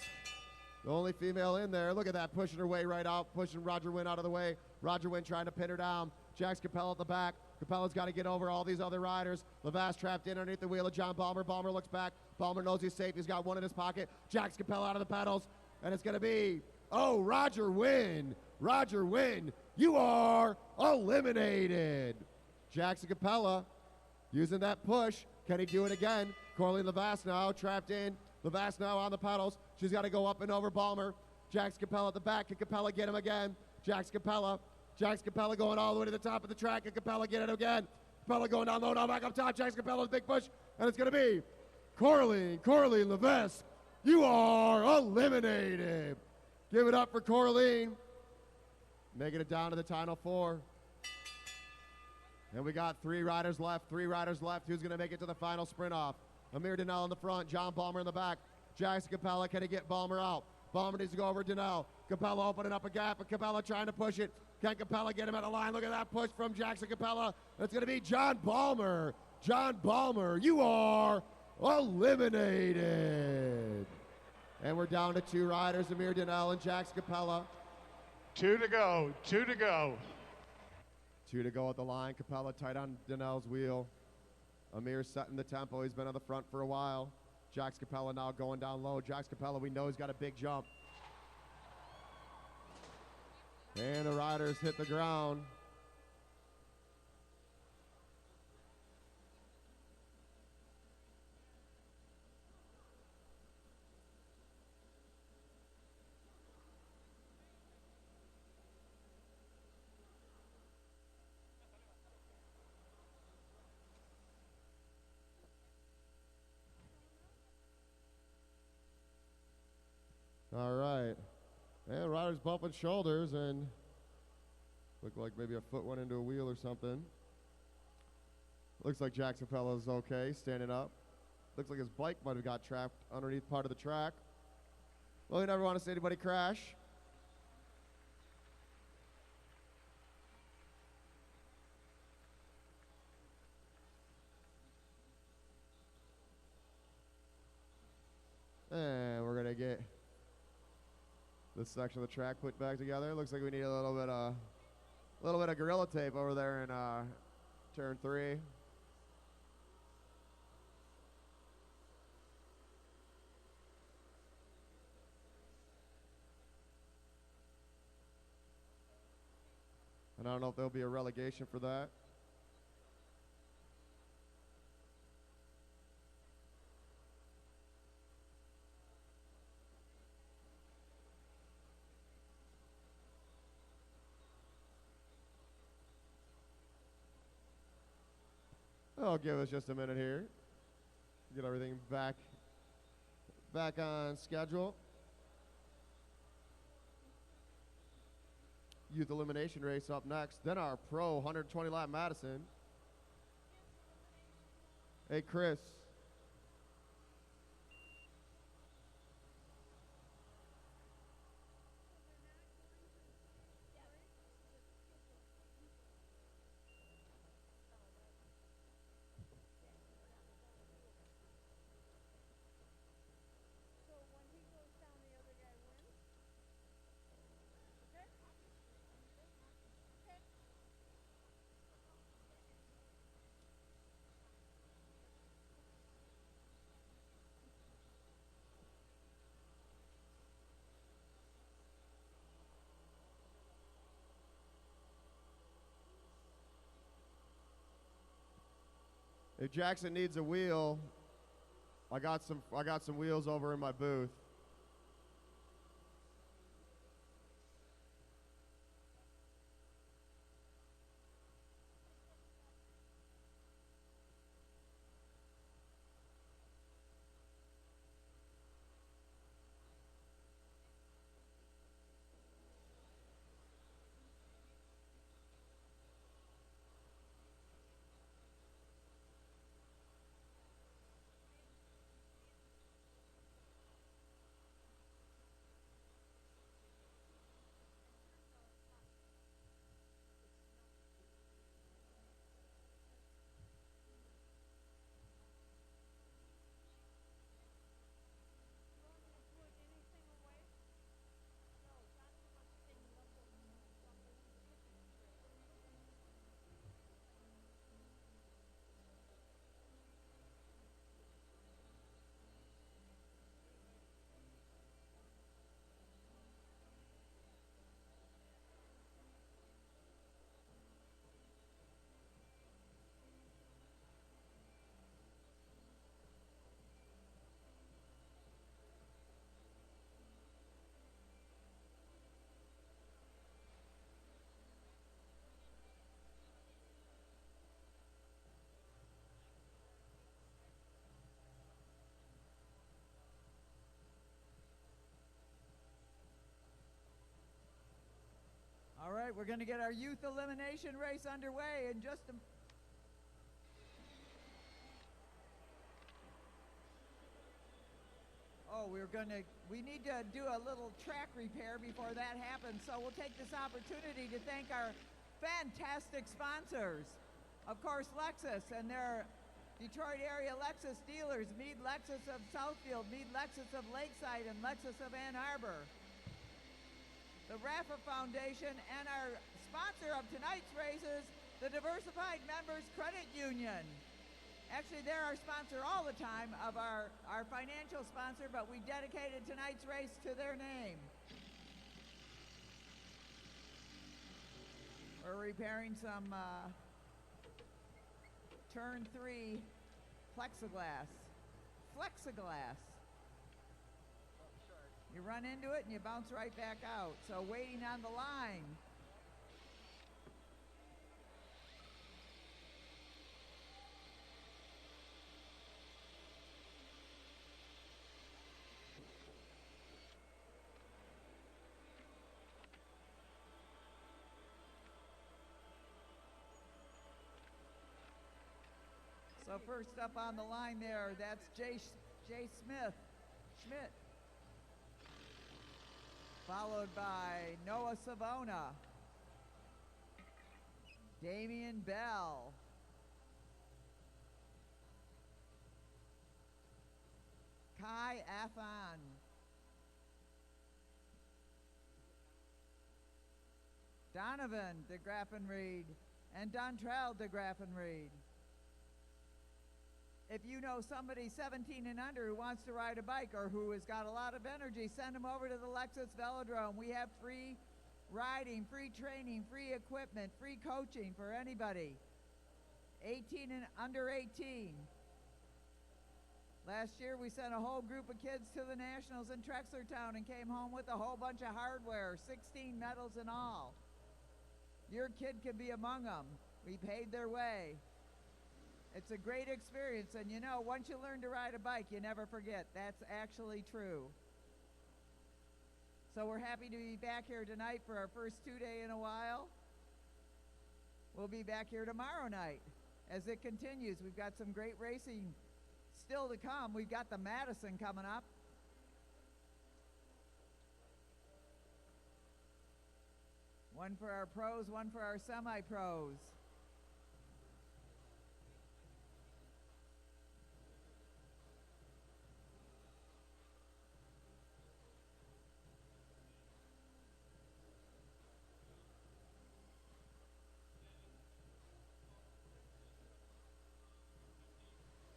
the only female in there. Look at that, pushing her way right out, pushing Roger Wynn out of the way. Roger Wynn trying to pin her down. Jax Capella at the back. Capella's got to get over all these other riders. Levesque trapped in underneath the wheel of John Balmer. Balmer looks back. Balmer knows he's safe. He's got one in his pocket. Jax Capella out of the pedals. And it's going to be, oh, Roger Wynn. Roger Wynn, you are eliminated. Jackson Capella using that push. Can he do it again? Corley Lavasse now trapped in. Lavasse now on the pedals. She's got to go up and over Balmer. Jax Capella at the back. Can Capella get him again? Jax Capella going all the way to the top of the track. Can Capella get it again? Capella going down low now, back up top. Jax Capella, big push. And it's going to be Corley Lavasse. You are eliminated. Give it up for Corleen. Making it down to the final four. And we got three riders left. Who's going to make it to the final sprint off? Amir Donnell in the front, John Balmer in the back. Jackson Capella, can he get Balmer out? Balmer needs to go over Donnell. Capella opening up a gap, but Capella trying to push it. Can Capella get him at the line? Look at that push from Jackson Capella. It's going to be John Balmer. John Balmer, you are eliminated. And we're down to two riders, Amir Donnell and Jax Capella. Two to go. Two to go at the line. Capella tight on Donnell's wheel. Amir setting the tempo. He's been on the front for a while. Jax Capella now going down low. Jax Capella, we know he's got a big jump. And the riders hit the ground. All right. And riders bumping shoulders and looked like maybe a foot went into a wheel or something. Looks like Jax Capella's okay, standing up. Looks like his bike might have got trapped underneath part of the track. Well, you never want to see anybody crash. And we're going to get this section of the track put back together. Looks like we need a little bit of Gorilla Tape over there in turn 3. And I don't know if there'll be a relegation for that. I'll give us just a minute here. Get everything back on schedule. Youth elimination race up next. Then our pro 120 lap Madison. Hey, Chris. If Jackson needs a wheel, I got some wheels over in my booth. All right, we're going to get our youth elimination race underway in just a... Oh, we need to do a little track repair before that happens, so we'll take this opportunity to thank our fantastic sponsors. Of course, Lexus and their Detroit area Lexus dealers, Meade Lexus of Southfield, Meade Lexus of Lakeside, and Lexus of Ann Arbor. The Raffa Foundation, and our sponsor of tonight's races, the Diversified Members Credit Union. Actually, they're our sponsor all the time of our financial sponsor, but we dedicated tonight's race to their name. We're repairing some turn 3 plexiglass. Flexiglass. You run into it and you bounce right back out. So waiting on the line. So first up on the line there, that's Jay Schmidt. Followed by Noah Savona, Damian Bell, Kai Athan, Donovan de Graffenried, and Dontrell de Graffenried. If you know somebody 17 and under who wants to ride a bike or who has got a lot of energy, send them over to the Lexus Velodrome. We have free riding, free training, free equipment, free coaching for anybody. 18 and under 18. Last year we sent a whole group of kids to the Nationals in Trexlertown and came home with a whole bunch of hardware, 16 medals in all. Your kid could be among them. We paid their way. It's a great experience, and you know, once you learn to ride a bike, you never forget. That's actually true. So we're happy to be back here tonight for our first 2-day in a while. We'll be back here tomorrow night as it continues. We've got some great racing still to come. We've got the Madison coming up. One for our pros, one for our semi-pros.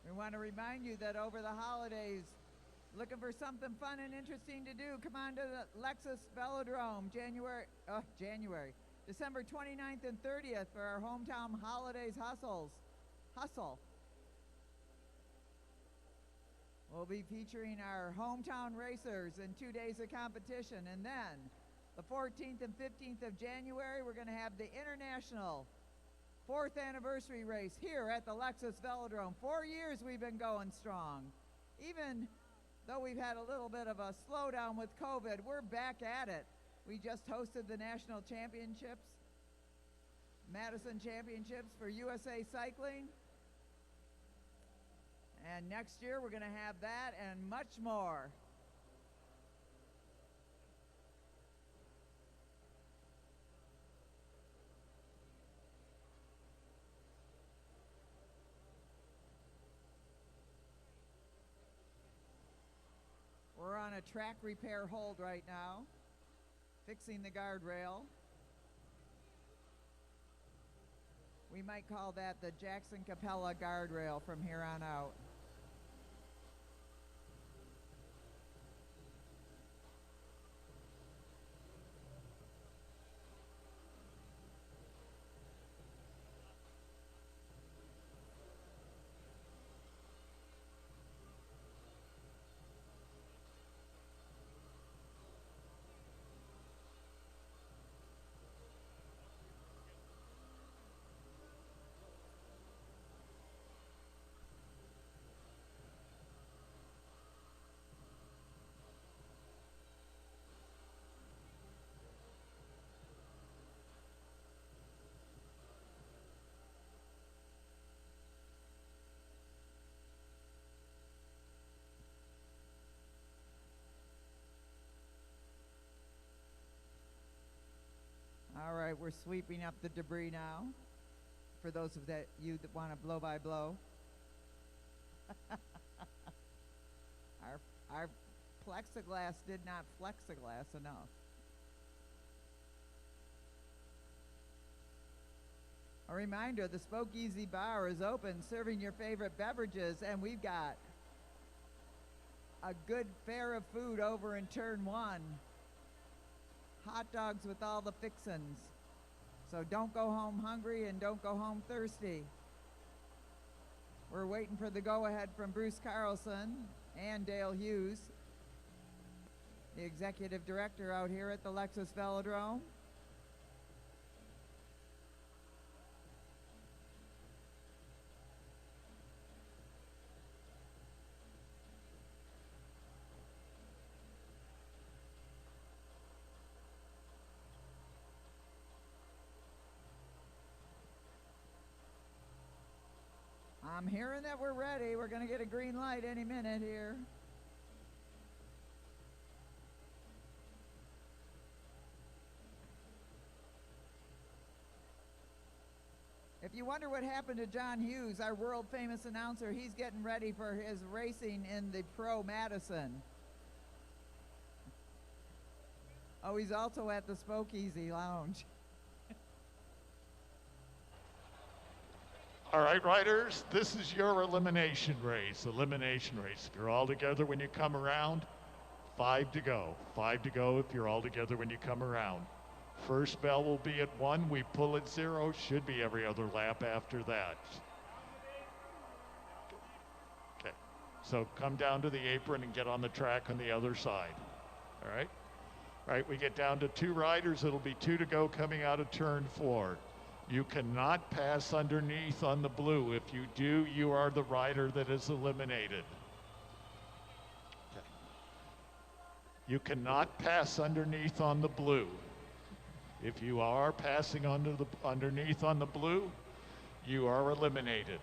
We want to remind you that over the holidays, looking for something fun and interesting to do, come on to the Lexus Velodrome, December 29th and 30th for our hometown holidays hustle. We'll be featuring our hometown racers in 2 days of competition, and then the 14th and 15th of January, we're going to have the International 4th anniversary race here at the Lexus Velodrome. 4 years we've been going strong. Even though we've had a little bit of a slowdown with COVID, we're back at it. We just hosted the national championships, Madison championships for USA Cycling. And next year we're going to have that and much more. We're on a track repair hold right now, fixing the guardrail. We might call that the Jackson Capella guardrail from here on out. right, we're sweeping up the debris now. For those of you that want to blow by blow. Our plexiglass did not flexiglass enough. A reminder, the Spokeasy Bar is open, serving your favorite beverages, and we've got a good fare of food over in turn 1. Hot dogs with all the fixins. So don't go home hungry and don't go home thirsty. We're waiting for the go-ahead from Bruce Carlson and Dale Hughes, the executive director out here at the Lexus Velodrome. I'm hearing that we're ready. We're going to get a green light any minute here. If you wonder what happened to John Hughes, our world famous announcer, he's getting ready for his racing in the Pro Madison. Oh, he's also at the Spokeasy Lounge. All right, riders, this is your elimination race. Elimination race. If you're all together when you come around, 5 to go. 5 to go if you're all together when you come around. First bell will be at 1. We pull at 0. Should be every other lap after that. Okay. So come down to the apron and get on the track on the other side. All right? All right, we get down to 2 riders. It'll be 2 to go coming out of turn 4. You cannot pass underneath on the blue. If you do, you are the rider that is eliminated. Okay. You cannot pass underneath on the blue. If you are passing underneath on the blue, you are eliminated.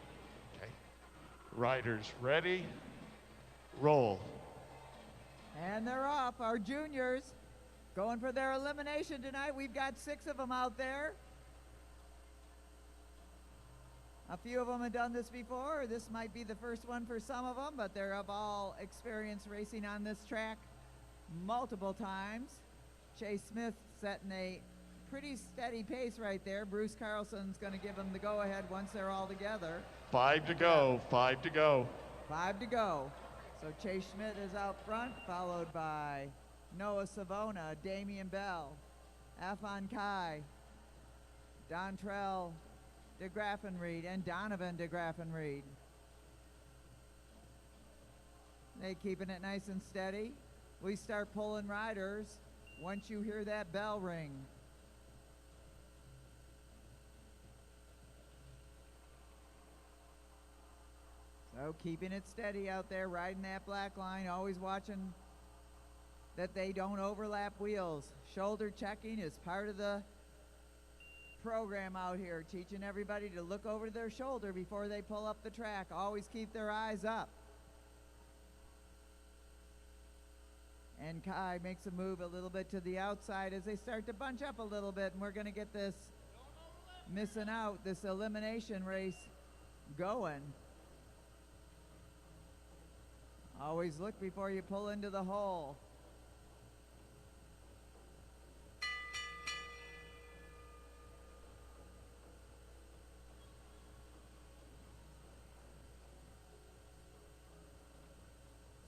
Okay. Riders ready? Roll. And they're off. Our juniors going for their elimination tonight. We've got 6 of them out there. A few of them have done this before. This might be the first one for some of them, but they're of all experience racing on this track multiple times. Chase Smith setting a pretty steady pace right there. Bruce Carlson's going to give them the go-ahead once they're all together. 5 to go. 5 to go. 5 to go. So Chase Schmidt is out front, followed by Noah Savona, Damian Bell, Afan Kai, Dontrell de Graffenried, and Donovan de Graffenried. They keeping it nice and steady. We start pulling riders once you hear that bell ring. So keeping it steady out there, riding that black line, always watching that they don't overlap wheels. Shoulder checking is part of the program out here, teaching everybody to look over their shoulder before they pull up the track. Always keep their eyes up. And Kai makes a move a little bit to the outside as they start to bunch up a little bit, and we're going to get this missing out, this elimination race going. Always look before you pull into the hole.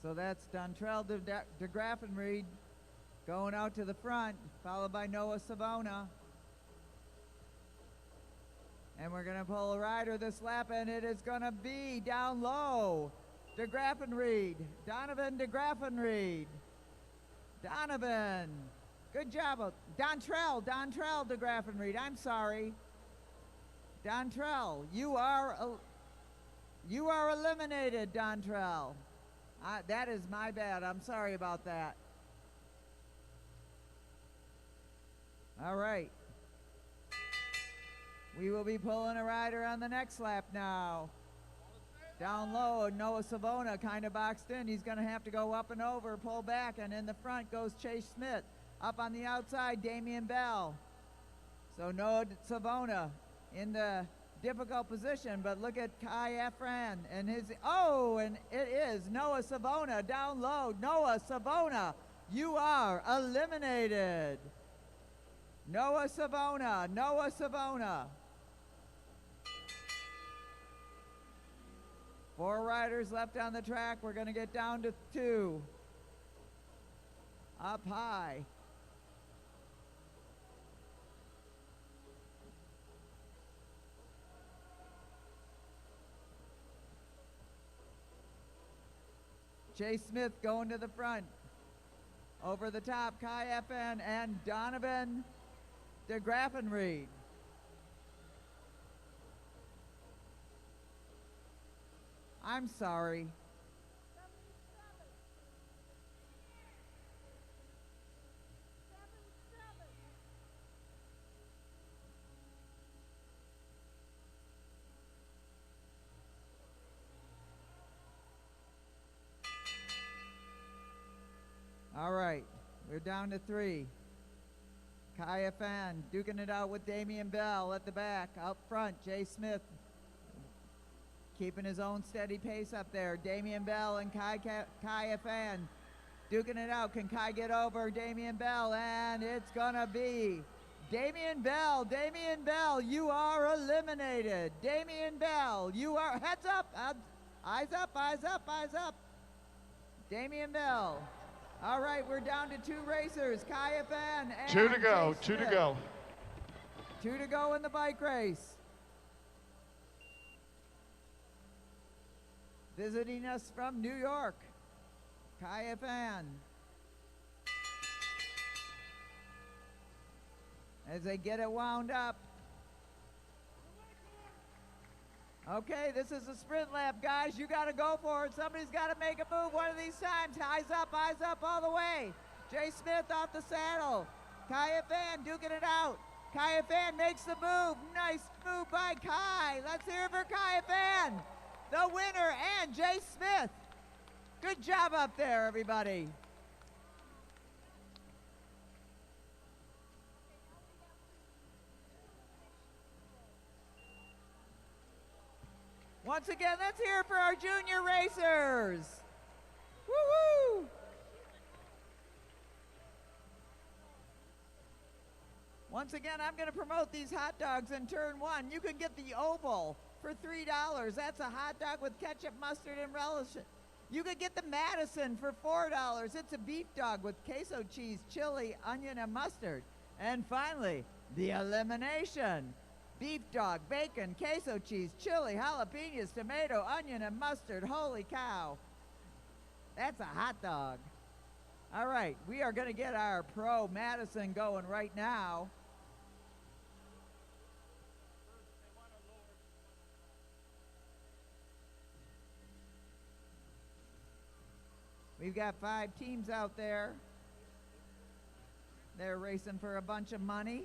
So that's Dontrell de Graffenried going out to the front, followed by Noah Savona. And we're going to pull a rider this lap, and it is going to be down low. De Graffenried, Donovan de Graffenried. Donovan, good job. Dontrell de Graffenried, I'm sorry. Dontrell, you are eliminated, Dontrell. That is my bad. I'm sorry about that. All right. We will be pulling a rider on the next lap now. Down low, Noah Savona kind of boxed in. He's going to have to go up and over, pull back, and in the front goes Chase Smith. Up on the outside, Damian Bell. So Noah Savona in the difficult position, but look at Kai Efran and his, and it is Noah Savona down low. Noah Savona, you are eliminated. Noah Savona, Noah Savona. 4 riders left on the track. We're going to get down to 2. Up high. Chase Smith going to the front. Over the top, Kai Effen and Donovan de Graffenried. I'm sorry. All right, we're down to 3. Kaya Fan duking it out with Damian Bell at the back. Out front, Jay Smith keeping his own steady pace up there. Damian Bell and Kaya Fan duking it out. Can Kai get over Damian Bell? And it's gonna be Damian Bell. Damian Bell, you are eliminated. Damian Bell, you are, heads up, eyes up, eyes up, eyes up. Damian Bell. All right, we're down to 2 racers, Kaya Fan and 2 to go, Jay 2 to Smith. go. 2 to go in the bike race. Visiting us from New York, Kaya Fan. As they get it wound up. Okay, this is a sprint lap, guys. You got to go for it. Somebody's got to make a move one of these times. Eyes up all the way. Jay Smith off the saddle. Kaya Fan duking it out. Kaya Fan makes the move. Nice move by Kai. Let's hear it for Kaya Fan, the winner, and Jay Smith. Good job up there, everybody. Once again, let's hear it for our junior racers. Woo-hoo! Once again, I'm going to promote these hot dogs in turn 1. You can get the oval for $3. That's a hot dog with ketchup, mustard, and relish. You could get the Madison for $4. It's a beef dog with queso cheese, chili, onion, and mustard. And finally, the elimination. Beef dog, bacon, queso cheese, chili, jalapenos, tomato, onion, and mustard. Holy cow. That's a hot dog. All right, we are going to get our Pro Madison going right now. We've got 5 teams out there. They're racing for a bunch of money.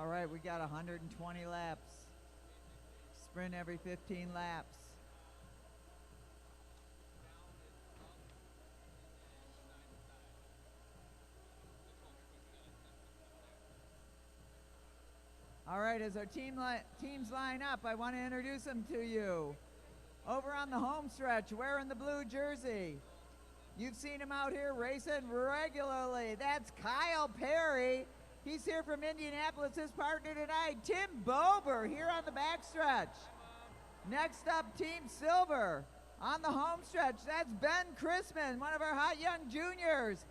All right, we got 120 laps. Sprint every 15 laps. All right, as our teams line up, I want to introduce them to you. Over on the home stretch, wearing the blue jersey. You've seen him out here racing regularly. That's Kyle Perry. He's here from Indianapolis, his partner tonight, Tim Bober, here on the backstretch. Next up, Team Silver on the home stretch. That's Ben Chrisman, one of our hot young juniors.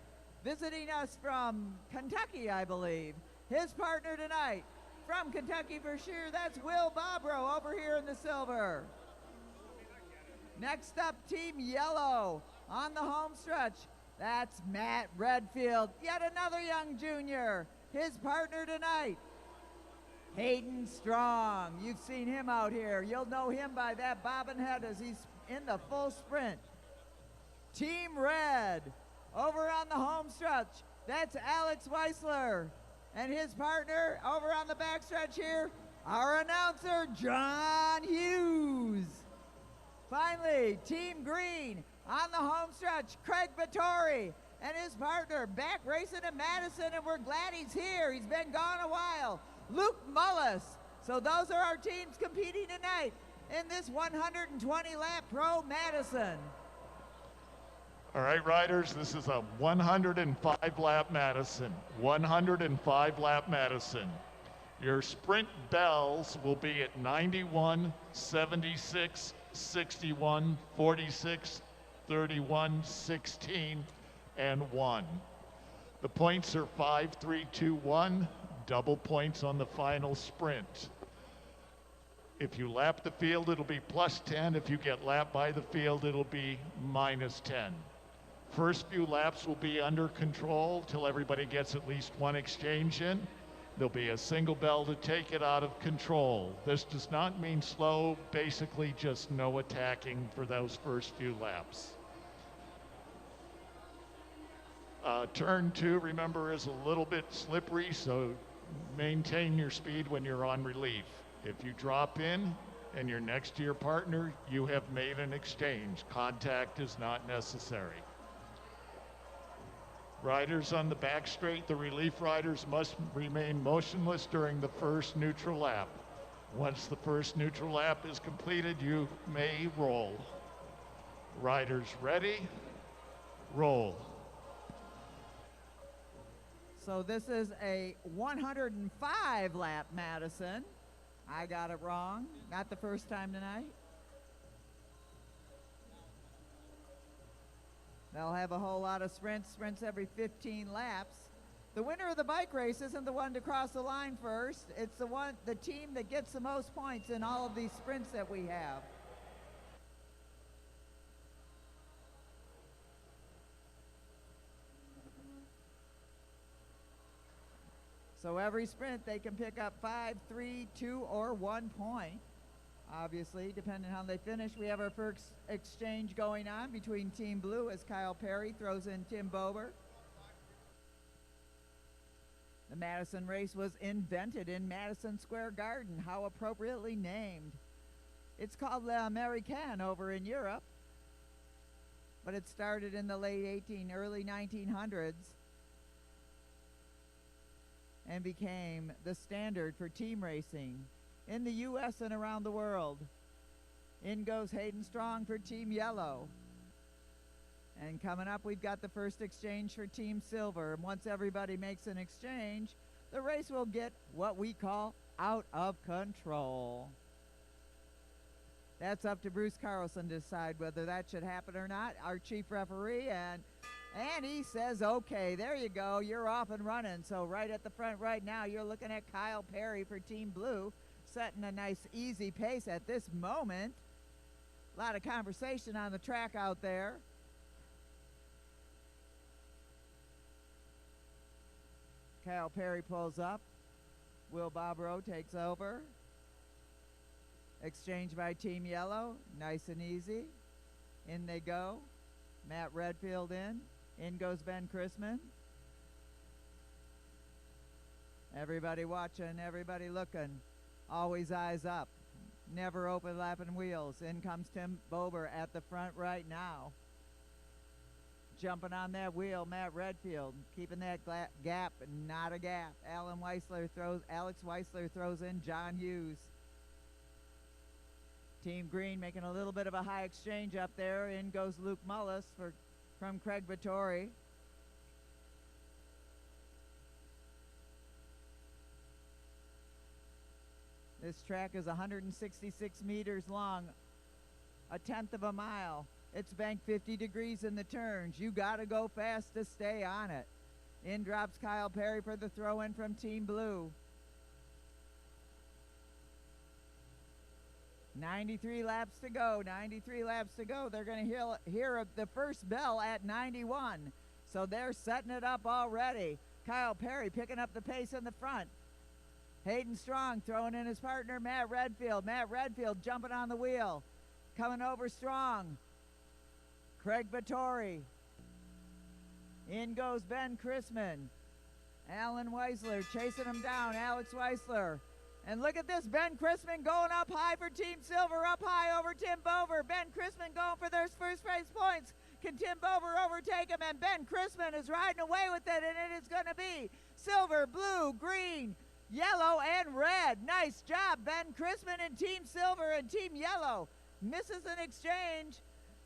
visiting us from Kentucky, I believe. His partner tonight, from Kentucky for sure, that's Will Bobrow over here in the silver. Next up, Team Yellow on the home stretch. That's Matt Redfield, yet another young junior. His partner tonight, Hayden Strong. You've seen him out here. You'll know him by that bobbing head as he's in the full sprint. Team Red, over on the home stretch, that's Alex Weissler. And his partner over on the backstretch here, our announcer, John Hughes. Finally, Team Green on the home stretch, Craig Vittori and his partner back racing in Madison, and we're glad he's here. He's been gone a while. Luke Mullis. So those are our teams competing tonight in this 120 lap Pro Madison. All right, riders, this is a 105 lap Madison. 105 lap Madison. Your sprint bells will be at 91, 76, 61, 46, 31, 16, and 1. The points are 5, 3, 2, 1. Double points on the final sprint. If you lap the field, it'll be plus 10. If you get lapped by the field, it'll be minus 10. First few laps will be under control till everybody gets at least one exchange in. There'll be a single bell to take it out of control. This does not mean slow, basically just no attacking for those first few laps. Turn 2, remember, is a little bit slippery, so maintain your speed when you're on relief. If you drop in and you're next to your partner, you have made an exchange. Contact is not necessary. Riders on the back straight, the relief riders must remain motionless during the first neutral lap. Once the first neutral lap is completed, you may roll. Riders ready? Roll. So this is a 105 lap Madison. I got it wrong. Not the first time tonight. They'll have a whole lot of sprints every 15 laps. The winner of the bike race isn't the one to cross the line first. It's the team that gets the most points in all of these sprints that we have. So every sprint they can pick up 5, 3, 2, or 1 point. Obviously, depending on how they finish. We have our first exchange going on between Team Blue as Kyle Perry throws in Tim Bober. The Madison race was invented in Madison Square Garden. How appropriately named. It's called l'Américaine over in Europe, but it started in the early 1900s and became the standard for team racing in the U.S. and around the world. In goes Hayden Strong for Team Yellow. And coming up, we've got the first exchange for Team Silver. And once everybody makes an exchange, the race will get what we call out of control. That's up to Bruce Carlson to decide whether that should happen or not, our chief referee, and he says, okay, there you go, you're off and running. So right at the front right now, you're looking at Kyle Perry for Team Blue, setting a nice easy pace at this moment. A lot of conversation on the track out there. Kyle Perry pulls up. Will Bobrow takes over. Exchange by Team Yellow, nice and easy. In they go. Matt Redfield in. In goes Ben Chrisman. Everybody watching, everybody looking. Always eyes up. Never overlapping wheels. In comes Tim Bober at the front right now. Jumping on that wheel, Matt Redfield. Keeping that gap, not a gap. Alex Weissler throws in John Hughes. Team Green making a little bit of a high exchange up there. In goes Luke Mullis from Craig Vittori. This track is 166 meters long, a tenth of a mile. It's banked 50 degrees in the turns. You got to go fast to stay on it. In drops Kyle Perry for the throw-in from Team Blue. 93 laps to go. 93 laps to go. They're going to hear the first bell at 91. So they're setting it up already. Kyle Perry picking up the pace in the front. Hayden Strong throwing in his partner, Matt Redfield. Matt Redfield jumping on the wheel. Coming over Strong. Craig Vittori. In goes Ben Chrisman. Alan Weisler chasing him down. Alex Weisler. And look at this, Ben Chrisman going up high for Team Silver, up high over Tim Bover. Ben Chrisman going for their first place points. Can Tim Bover overtake him? And Ben Chrisman is riding away with it, and it is going to be silver, blue, green, yellow, and red. Nice job, Ben Chrisman and Team Silver and Team Yellow. Misses an exchange,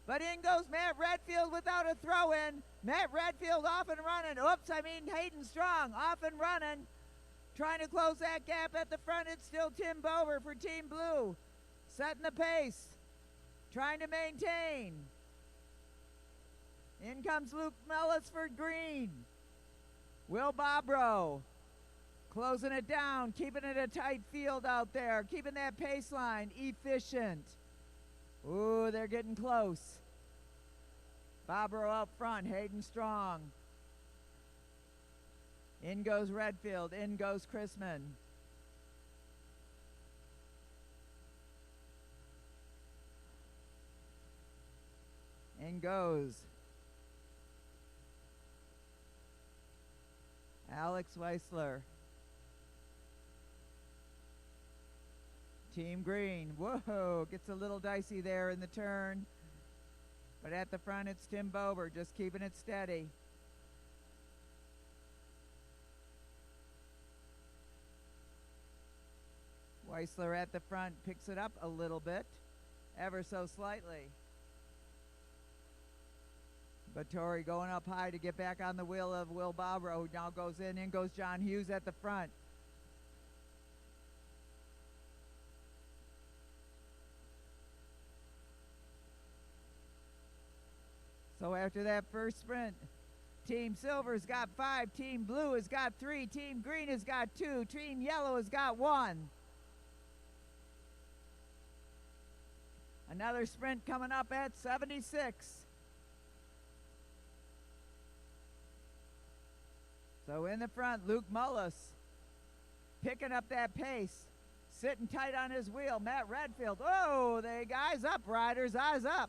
but in goes Matt Redfield without a throw-in. Matt Redfield off and running. Hayden Strong off and running. Trying to close that gap at the front. It's still Tim Bover for Team Blue. Setting the pace. Trying to maintain. In comes Luke Mellis for green. Will Bobrow closing it down, keeping it a tight field out there, keeping that pace line efficient. Ooh, they're getting close. Bobrow up front, Hayden Strong. In goes Redfield, in goes Chrisman. In goes Alex Weisler. Team Green, whoa, gets a little dicey there in the turn. But at the front, it's Tim Bover, just keeping it steady. Weisler at the front picks it up a little bit, ever so slightly. Vittori going up high to get back on the wheel of Will Bobrow, who now goes in. In goes John Hughes at the front. So after that first sprint, Team Silver's got 5, Team Blue has got 3, Team Green has got 2, Team Yellow has got 1. Another sprint coming up at 76. So in the front, Luke Mullis picking up that pace, sitting tight on his wheel. Matt Redfield, oh, they eyes up, riders, eyes up.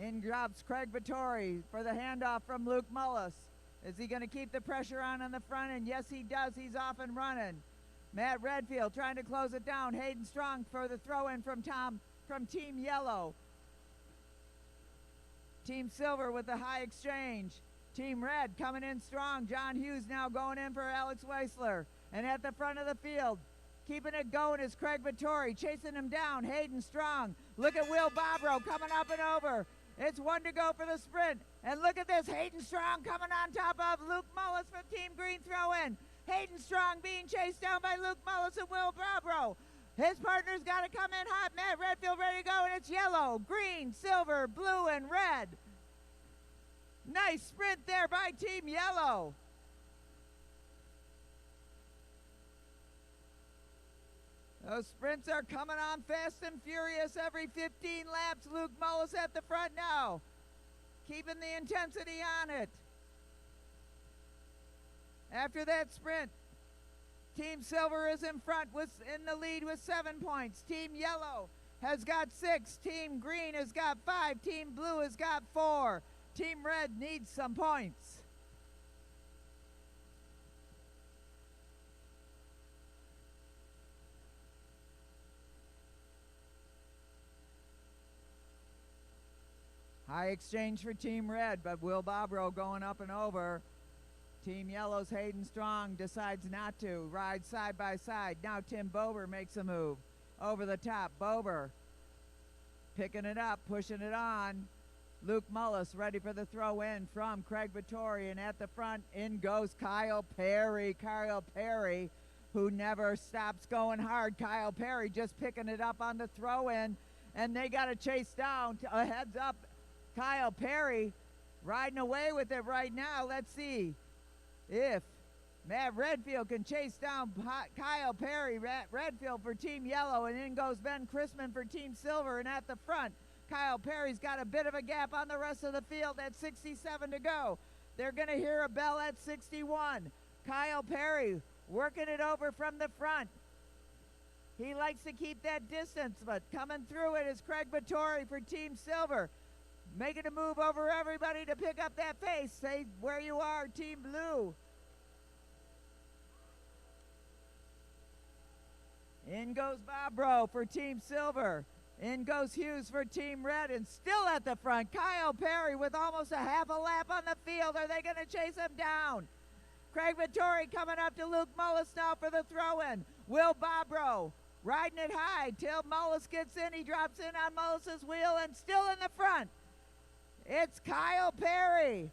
In drops Craig Vittori for the handoff from Luke Mullis. Is he going to keep the pressure on the front? And yes, he does. He's off and running. Matt Redfield trying to close it down. Hayden Strong for the throw-in from Team Yellow. Team Silver with the high exchange. Team Red coming in strong. John Hughes now going in for Alex Weisler. And at the front of the field, keeping it going is Craig Vittori, chasing him down. Hayden Strong. Look at Will Bobrow coming up and over. It's 1 to go for the sprint. And look at this, Hayden Strong coming on top of Luke Mullis from Team Green throw-in. Hayden Strong being chased down by Luke Mullis and Will Bobrow. His partner's got to come in hot. Matt Redfield ready to go, and it's yellow, green, silver, blue, and red. Nice sprint there by Team Yellow. Those sprints are coming on fast and furious every 15 laps. Luke Mullis at the front now, keeping the intensity on it. After that sprint, Team Silver is in front, in the lead with 7 points. Team Yellow has got 6. Team Green has got 5. Team Blue has got 4. Team Red needs some points. High exchange for Team Red, but Will Bobrow going up and over. Team Yellow's Hayden Strong decides not to. Ride side by side. Now Tim Bover makes a move. Over the top. Bover picking it up, pushing it on. Luke Mullis ready for the throw in from Craig Vittori. And at the front, in goes Kyle Perry. Kyle Perry who never stops going hard. Kyle Perry just picking it up on the throw-in, and they got to chase down. A heads up, Kyle Perry riding away with it right now. Let's see if Matt Redfield can chase down Kyle Perry. Redfield for Team Yellow, and in goes Ben Chrisman for Team Silver. And at the front, Kyle Perry's got a bit of a gap on the rest of the field at 67 to go. They're going to hear a bell at 61. Kyle Perry working it over from the front. He likes to keep that distance, but coming through it is Craig Vittori for Team Silver. Making a move over everybody to pick up that pace. Say where you are, Team Blue. In goes Bobro for Team Silver. In goes Hughes for Team Red, and still at the front, Kyle Perry with almost a half a lap on the field. Are they going to chase him down? Craig Vittori coming up to Luke Mullis now for the throw-in. Will Bobro riding it high till Mullis gets in. He drops in on Mullis's wheel, and still in the front, it's Kyle Perry.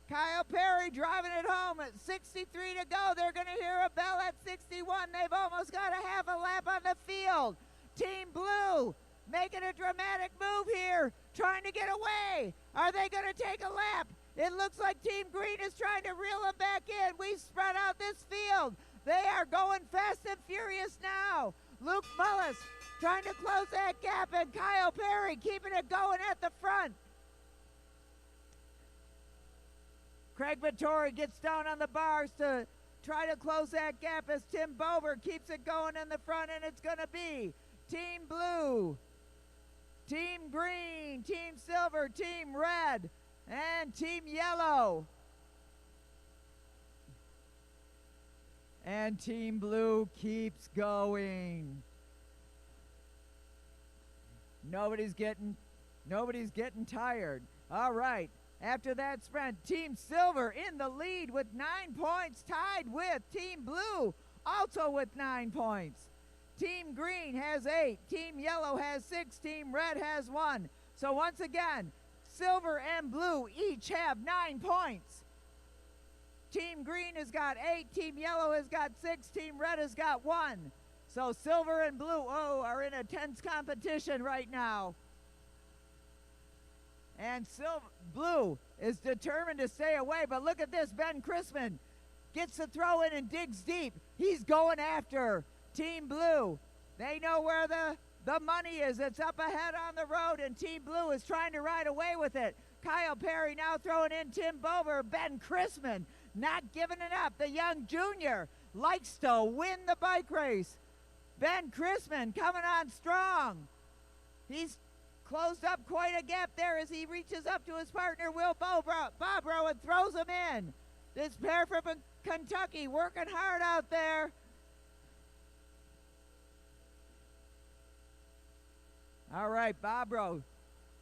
Kyle Perry driving it home at 63 to go. They're going to hear a bell at 61. They've almost got a half a lap on the field. Team Blue making a dramatic move here, trying to get away. Are they going to take a lap? It looks like Team Green is trying to reel them back in. We've spread out this field. They are going fast and furious now. Luke Mullis trying to close that gap, and Kyle Perry keeping it going at the front. Craig Vittori gets down on the bars to try to close that gap as Tim Bober keeps it going in the front, and it's going to be Team Blue, Team Green, Team Silver, Team Red, and Team Yellow. And Team Blue keeps going. Nobody's getting tired. All right. After that sprint, Team Silver in the lead with 9 points, tied with Team Blue, also with 9 points. Team Green has 8, Team Yellow has 6, Team Red has 1. So once again, Silver and Blue each have 9 points. Team Green has got 8, Team Yellow has got 6, Team Red has got 1. So Silver and Blue, are in a tense competition right now. And Blue is determined to stay away, but look at this. Ben Chrisman gets the throw in and digs deep. He's going after Team Blue. They know where the money is. It's up ahead on the road, and Team Blue is trying to ride away with it. Kyle Perry now throwing in Tim Bober. Ben Chrisman not giving it up. The young junior likes to win the bike race. Ben Chrisman coming on strong. He's closed up quite a gap there as he reaches up to his partner, Will Bobro, and throws him in. This pair from Kentucky working hard out there. All right, Bobro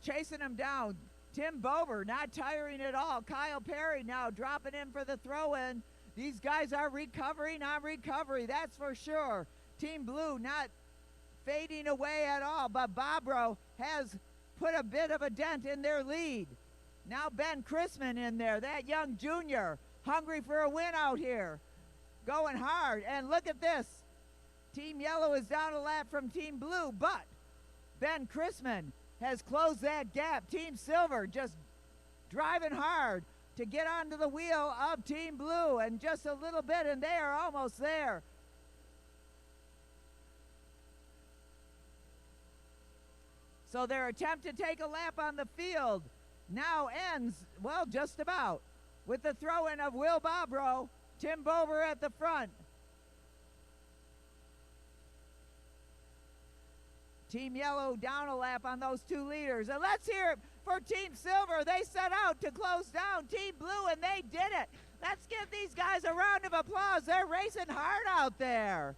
chasing him down. Tim Bober not tiring at all. Kyle Perry now dropping in for the throw-in. These guys are recovering on recovery, that's for sure. Team Blue not fading away at all, but Bobro has put a bit of a dent in their lead. Now Ben Chrisman in there, that young junior, hungry for a win out here, going hard. And look at this. Team Yellow is down a lap from Team Blue, but Ben Chrisman has closed that gap. Team Silver just driving hard to get onto the wheel of Team Blue, and just a little bit, and they are almost there. So their attempt to take a lap on the field now ends, well, just about, with the throw-in of Will Bobro, Tim Bober at the front. Team Yellow down a lap on those 2 leaders. And let's hear it for Team Silver. They set out to close down Team Blue, and they did it. Let's give these guys a round of applause. They're racing hard out there.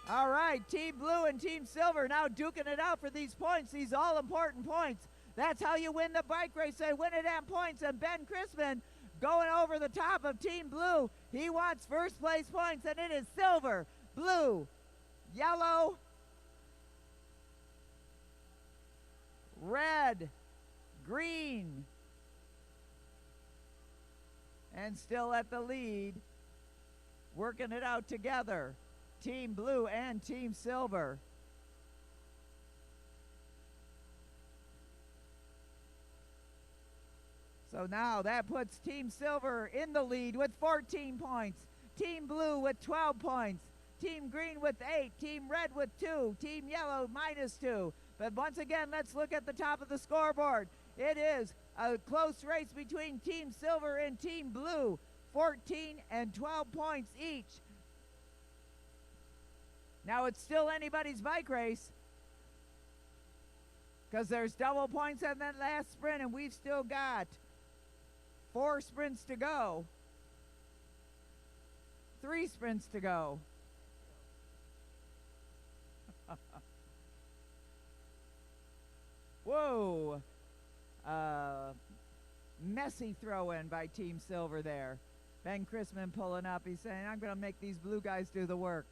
All right, Team Blue and Team Silver now duking it out for these points, these all-important points. That's how you win the bike race. They win it at points, and Ben Chrisman going over the top of Team Blue. He wants first place points, and it is Silver, Blue, Yellow, Red, Green, and still at the lead, working it out together. Team Blue and Team Silver. So now that puts Team Silver in the lead with 14 points. Team Blue with 12 points. Team Green with 8. Team Red with 2. Team Yellow -2. But once again, let's look at the top of the scoreboard. It is a close race between Team Silver and Team Blue. 14 and 12 points each. Now it's still anybody's bike race, because there's double points on that last sprint, and we've still got 4 sprints to go. 3 sprints to go. Whoa. Messy throw in by Team Silver there. Ben Chrisman pulling up. He's saying, I'm going to make these blue guys do the work.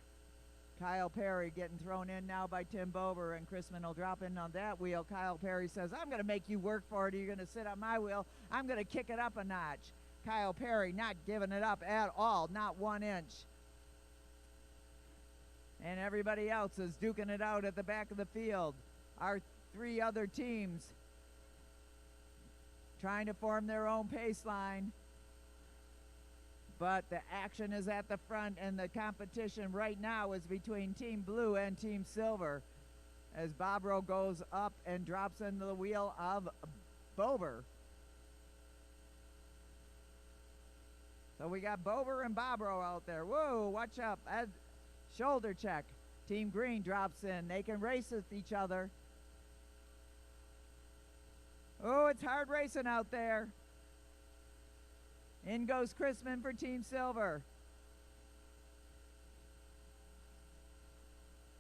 Kyle Perry getting thrown in now by Tim Bober, and Chrisman will drop in on that wheel. Kyle Perry says, I'm going to make you work for it, or you're going to sit on my wheel. I'm going to kick it up a notch. Kyle Perry not giving it up at all, not 1 inch. And everybody else is duking it out at the back of the field. Our 3 other teams trying to form their own pace line. But the action is at the front, and the competition right now is between Team Blue and Team Silver, as Bobro goes up and drops into the wheel of Bober. So we got Bober and Bobro out there. Whoa, watch out. Shoulder check. Team Green drops in. They can race with each other. Oh, it's hard racing out there. In goes Chrisman for Team Silver.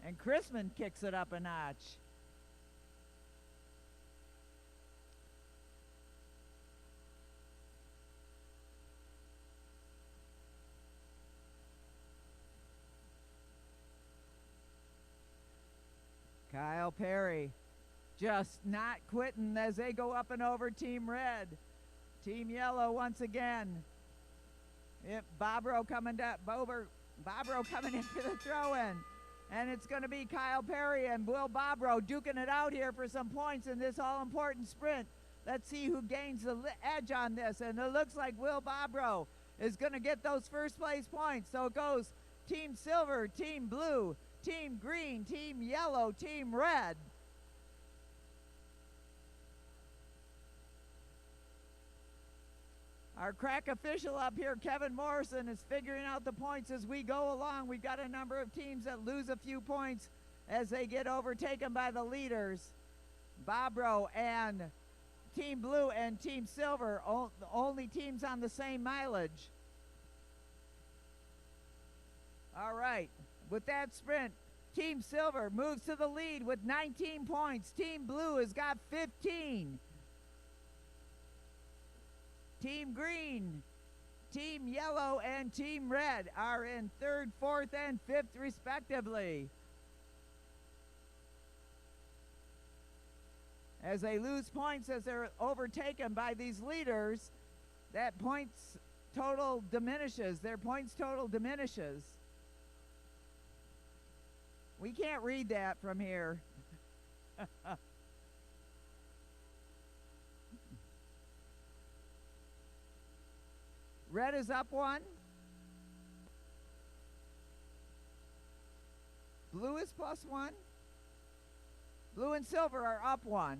And Chrisman kicks it up a notch. Kyle Perry just not quitting as they go up and over Team Red. Team Yellow once again. Bobro coming down. Bobro coming in for the throw-in. And it's going to be Kyle Perry and Will Bobro duking it out here for some points in this all-important sprint. Let's see who gains the edge on this. And it looks like Will Bobro is going to get those first-place points. So it goes Team Silver, Team Blue, Team Green, Team Yellow, Team Red. Our crack official up here, Kevin Morrison, is figuring out the points as we go along. We've got a number of teams that lose a few points as they get overtaken by the leaders. Bobro and Team Blue and Team Silver, the only teams on the same mileage. All right, with that sprint, Team Silver moves to the lead with 19 points. Team Blue has got 15. Team Green, Team Yellow, and Team Red are in 3rd, 4th, and 5th respectively. As they lose points as they're overtaken by these leaders, that points total diminishes. Their points total diminishes. We can't read that from here. Red is up 1. Blue is +1. Blue and Silver are up 1.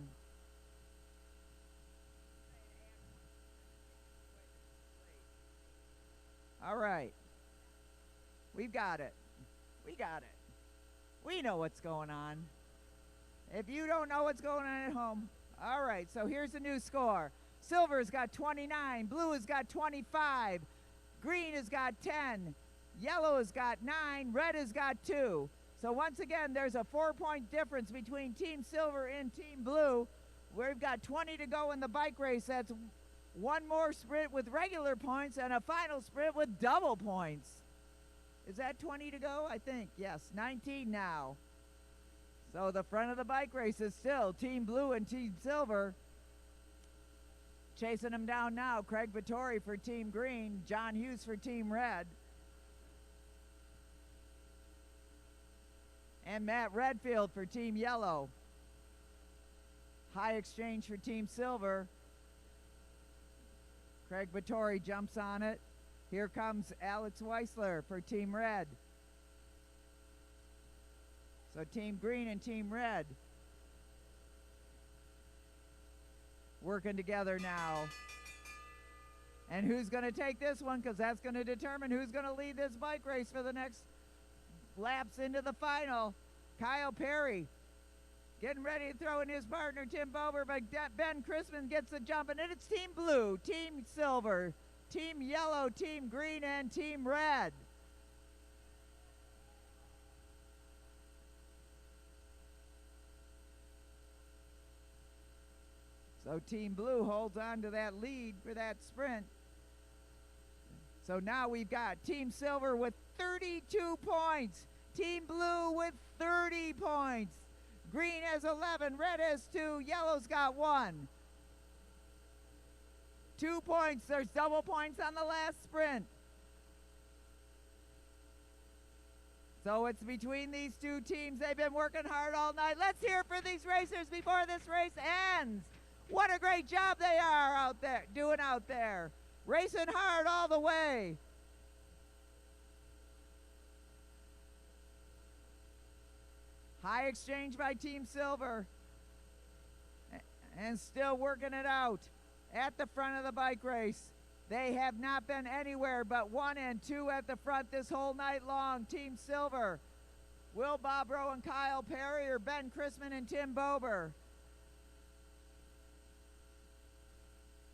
All right. We've got it. We got it. We know what's going on. If you don't know what's going on at home, all right, so here's the new score. Silver's got 29, Blue has got 25, Green has got 10, Yellow has got 9, Red has got 2. So once again, there's a 4-point difference between Team Silver and Team Blue. We've got 20 to go in the bike race. That's one more sprint with regular points and a final sprint with double points. Is that 20 to go? I think, yes, 19 now. So the front of the bike race is still Team Blue and Team Silver. Chasing them down now, Craig Vittori for Team Green, John Hughes for Team Red. and Matt Redfield for Team Yellow. High exchange for Team Silver. Craig Vittori jumps on it. Here comes Alex Weisler for Team Red. So Team Green and Team Red working together now. And who's going to take this one? Because that's going to determine who's going to lead this bike race for the next laps into the final. Kyle Perry getting ready to throw in his partner, Tim Bober, but Ben Chrisman gets the jump, and it's Team Blue, Team Silver, Team Yellow, Team Green, and Team Red. So Team Blue holds on to that lead for that sprint. So now we've got Team Silver with 32 points. Team Blue with 30 points. Green has 11, Red has 2, Yellow's got 1. 2 points, there's double points on the last sprint. So it's between these two teams. They've been working hard all night. Let's hear it for these racers before this race ends. What a great job they are out there, doing out there. Racing hard all the way. High exchange by Team Silver. And still working it out at the front of the bike race. They have not been anywhere but 1 and 2 at the front this whole night long. Team Silver, Will Bobrow and Kyle Perry, or Ben Chrisman and Tim Bober.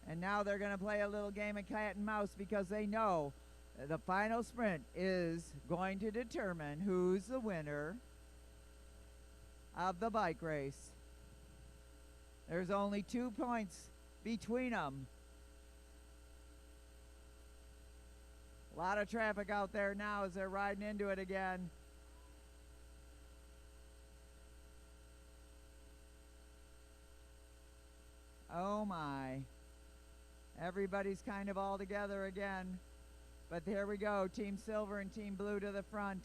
And now they're going to play a little game of cat and mouse because they know the final sprint is going to determine who's the winner of the bike race. There's only 2 points between them. A lot of traffic out there now as they're riding into it again. Oh my. Everybody's kind of all together again. But here we go, Team Silver and Team Blue to the front.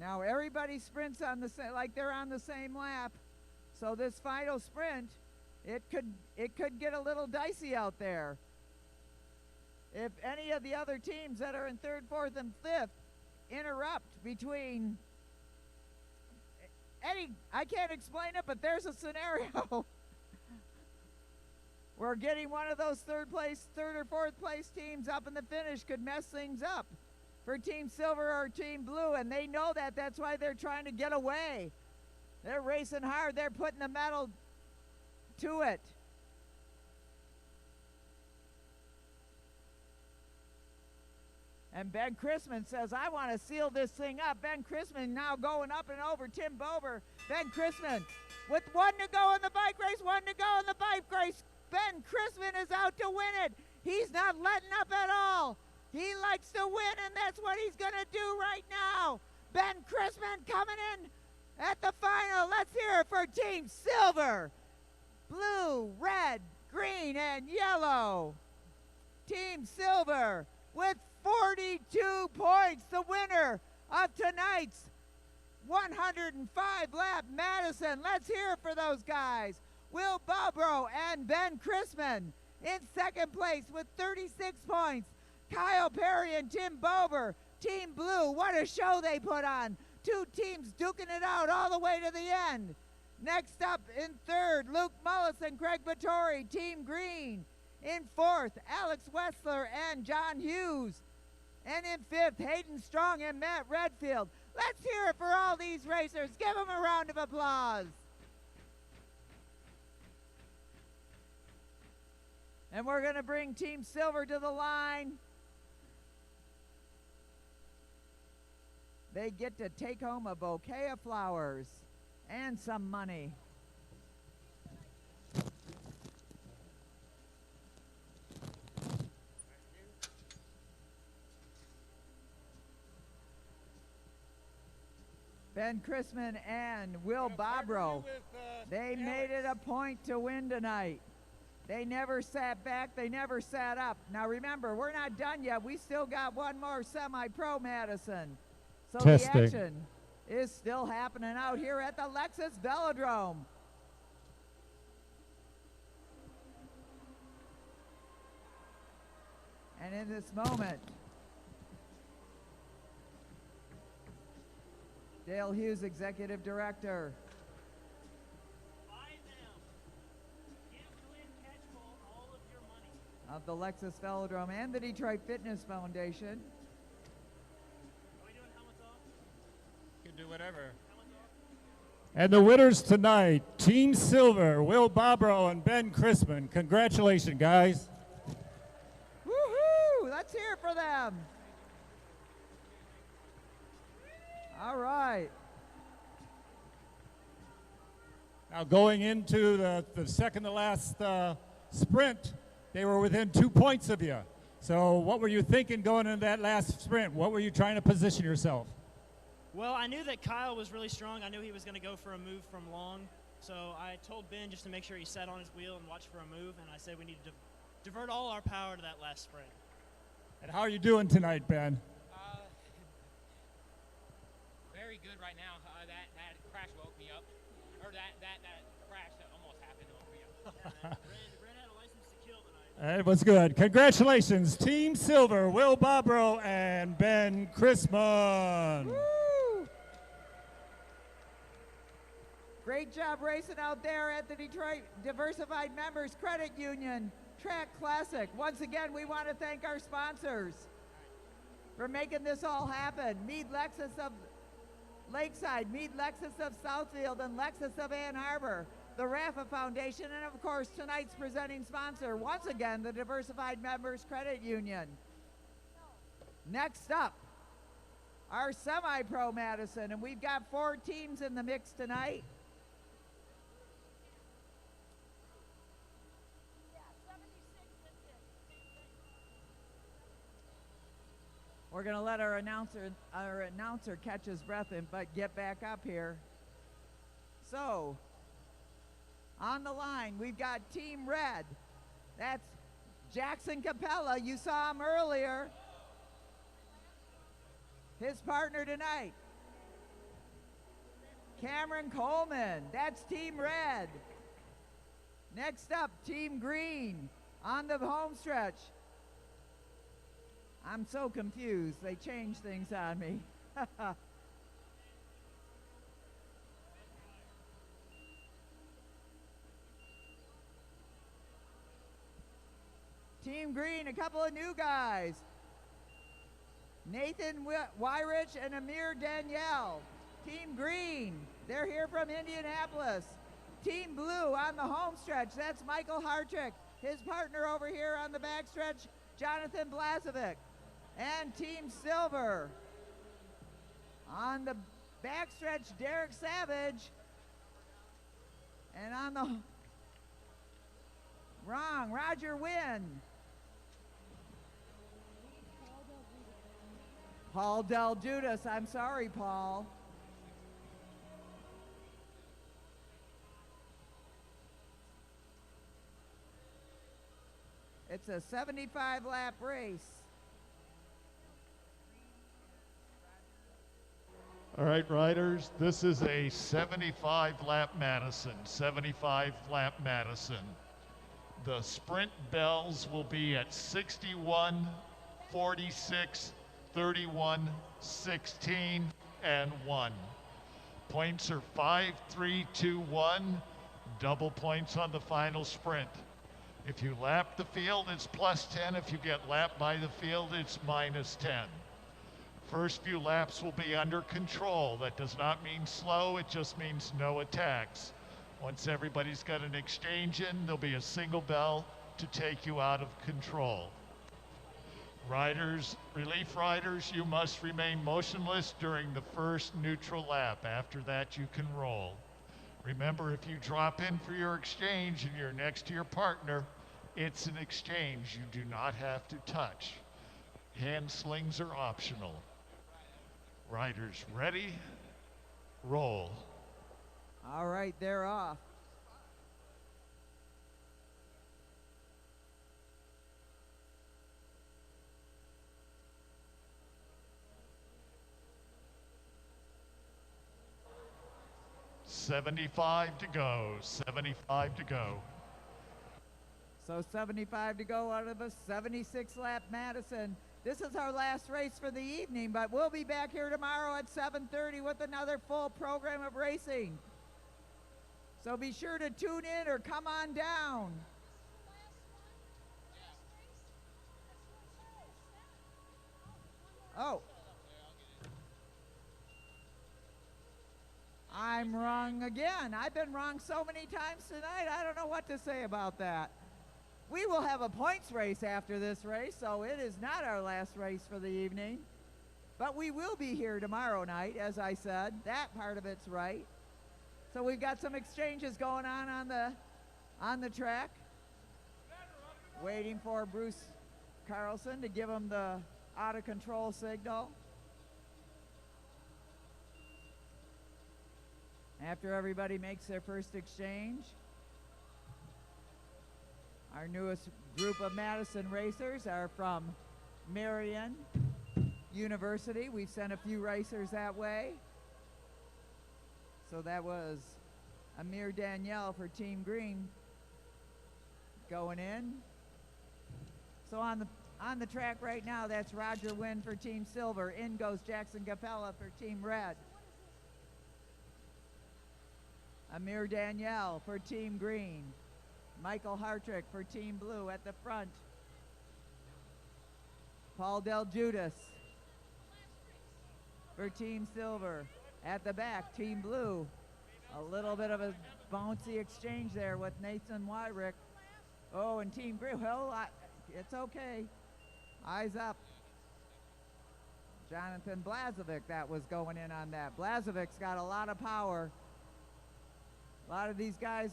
Now everybody sprints on the like they're on the same lap. So this final sprint, it could get a little dicey out there. If any of the other teams that are in 3rd, 4th, and 5th interrupt between I can't explain it, but there's a scenario where getting one of those 3rd or 4th place teams up in the finish could mess things up for Team Silver or Team Blue, and they know that. That's why they're trying to get away. They're racing hard. They're putting the metal to it. And Ben Chrisman says, I want to seal this thing up. Ben Chrisman now going up and over Tim Bober. Ben Chrisman with 1 to go in the bike race, 1 to go in the bike race. Ben Chrisman is out to win it. He's not letting up at all. He likes to win, and that's what he's going to do right now. Ben Chrisman coming in at the final. Let's hear it for Team Silver. Blue, red, green, and yellow. Team Silver with 42 points, the winner of tonight's 105-lap Madison. Let's hear it for those guys. Will Bobrow and Ben Chrisman in 2nd place with 36 points. Kyle Perry and Tim Bober, Team Blue, what a show they put on. 2 teams duking it out all the way to the end. Next up in 3rd, Luke Mullis and Craig Vittori, Team Green. In 4th, Alex Wessler and John Hughes. And in 5th, Hayden Strong and Matt Redfield. Let's hear it for all these racers. Give them a round of applause. And we're going to bring Team Silver to the line. They get to take home a bouquet of flowers and some money. Ben Chrisman and Will Bobrow They made it a point to win tonight. They never sat back. They never sat up. Now remember, we're not done yet. We still got one more semi-pro, Madison. So Testing. the action is still happening out here at the Lexus Velodrome. And in this moment, Dale Hughes, Executive Director. Of the Lexus Velodrome and the Detroit Fitness Foundation. Are we doing helmets off? You can do whatever. And the winners tonight, Team Silver, Will Bobrow and Ben Chrisman. Congratulations, guys. Woohoo! Let's hear it for them. All right. Now going into the second to last sprint, they were within 2 points of you. So what were you thinking going into that last sprint? What were you trying to position yourself? Well, I knew that Kyle was really strong. I knew he was going to go for a move from long. So I told Ben just to make sure he sat on his wheel and watched for a move. And I said we need to divert all our power to that last sprint. And how are you doing tonight, Ben? Very good right now. That crash woke me up. Or that crash that almost happened woke me up. Red had a license to kill tonight. It was good. Congratulations, Team Silver, Will Bobrow and Ben Chrisman. Woo! Great job racing out there at the Detroit Diversified Members Credit Union Track Classic. Once again, we want to thank our sponsors for making this all happen. Meade Lexus of Lakeside, Meade Lexus of Southfield, and Lexus of Ann Arbor, the Rafa Foundation, and of course tonight's presenting sponsor, once again, the Diversified Members Credit Union. Next up, our semi-pro Madison, and we've got 4 teams in the mix tonight. We're going to let our announcer catch his breath but get back up here. So, on the line, we've got Team Red. That's Jackson Capella. You saw him earlier. His partner tonight, Cameron Coleman. That's Team Red. Next up, Team Green on the home stretch. I'm so confused. They changed things on me. Team Green, a couple of new guys. Nathan Wyrich and Amir Danielle. Team Green, they're here from Indianapolis. Team Blue on the home stretch, that's Michael Hartrick. His partner over here on the back stretch, Jonathan Blazovic. And Team Silver on the backstretch, Derek Savage. And on the Roger Wynn. Paul Del Judas. I'm sorry, Paul. It's a 75-lap race. All right, riders, this is a 75-lap Madison, 75-lap Madison. The sprint bells will be at 61, 46, 31, 16, and 1. Points are 5, 3, 2, 1. Double points on the final sprint. If you lap the field, it's plus 10. If you get lapped by the field, it's minus 10. First few laps will be under control. That does not mean slow, it just means no attacks. Once everybody's got an exchange in, there'll be a single bell to take you out of control. Riders, relief riders, you must remain motionless during the first neutral lap. After that, you can roll. Remember, if you drop in for your exchange and you're next to your partner, it's an exchange. You do not have to touch. Hand slings are optional. Riders ready? Roll. All right, they're off. 75 to go. 75 to go. So 75 to go out of a 76-lap Madison. This is our last race for the evening, but we'll be back here tomorrow at 7:30 with another full program of racing. So be sure to tune in or come on down. Oh. I'm wrong again. I've been wrong so many times tonight, I don't know what to say about that. We will have a points race after this race, so it is not our last race for the evening. But we will be here tomorrow night, as I said. That part of it's right. So we've got some exchanges going on the track. Waiting for Bruce Carlson to give him the out of control signal. After everybody makes their first exchange, our newest group of Madison racers are from Marion University. We've sent a few racers that way. So that was Amir Danielle for Team Green going in. So on the track right now, that's Roger Wynn for Team Silver. In goes Jackson Capella for Team Red. Amir Danielle for Team Green. Michael Hartrick for Team Blue at the front. Paul Del Judas for Team Silver. At the back, Team Blue. A little bit of a bouncy exchange there with Nathan Wyrick. Oh, and Team Green, well, it's okay. Eyes up. Jonathan Blazovic, that was going in on that. Blazovic's got a lot of power. A lot of these guys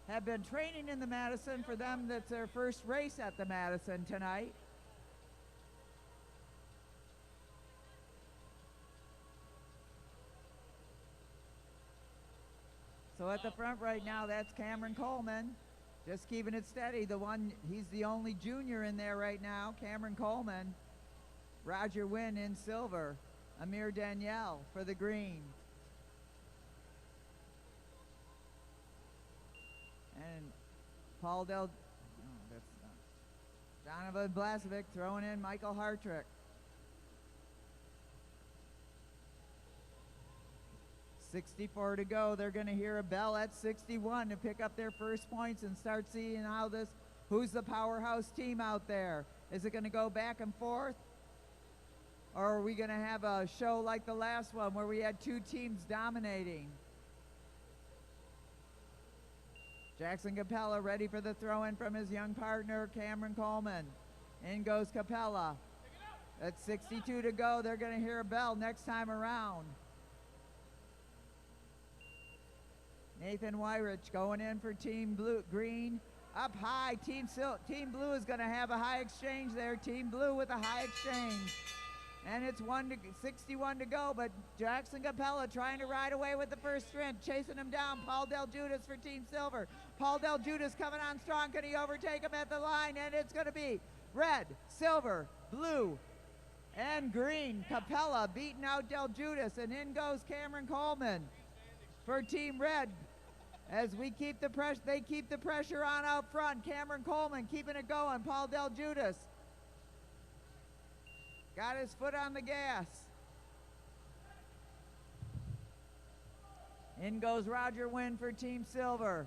have been training in the Madison. For them, that's their first race at the Madison tonight. So at the front right now, that's Cameron Coleman, just keeping it steady. He's the only junior in there right now, Cameron Coleman. Roger Wynn in silver. Amir Danielle for the green. And Paul Del, no, that's not. Donovan Blazovic throwing in Michael Hartrick. 64 to go. They're going to hear a bell at 61 to pick up their first points and start seeing how who's the powerhouse team out there. Is it going to go back and forth? Or are we going to have a show like the last one where we had two teams dominating? Jackson Capella ready for the throw-in from his young partner, Cameron Coleman. In goes Capella. At 62 to go, they're going to hear a bell next time around. Nathan Wyrich going in for Team Green. Up high, Team Blue is going to have a high exchange there. Team Blue with a high exchange. And it's 61 to go, but Jackson Capella trying to ride away with the first sprint, chasing him down. Paul Del Judas for Team Silver. Paul Del Judas coming on strong. Can he overtake him at the line? And it's going to be red, silver, blue, and green. Capella beating out Del Judas, and in goes Cameron Coleman for Team Red. As we keep the pressure, they keep the pressure on out front. Cameron Coleman keeping it going. Paul Del Judas got his foot on the gas. In goes Roger Wynn for Team Silver.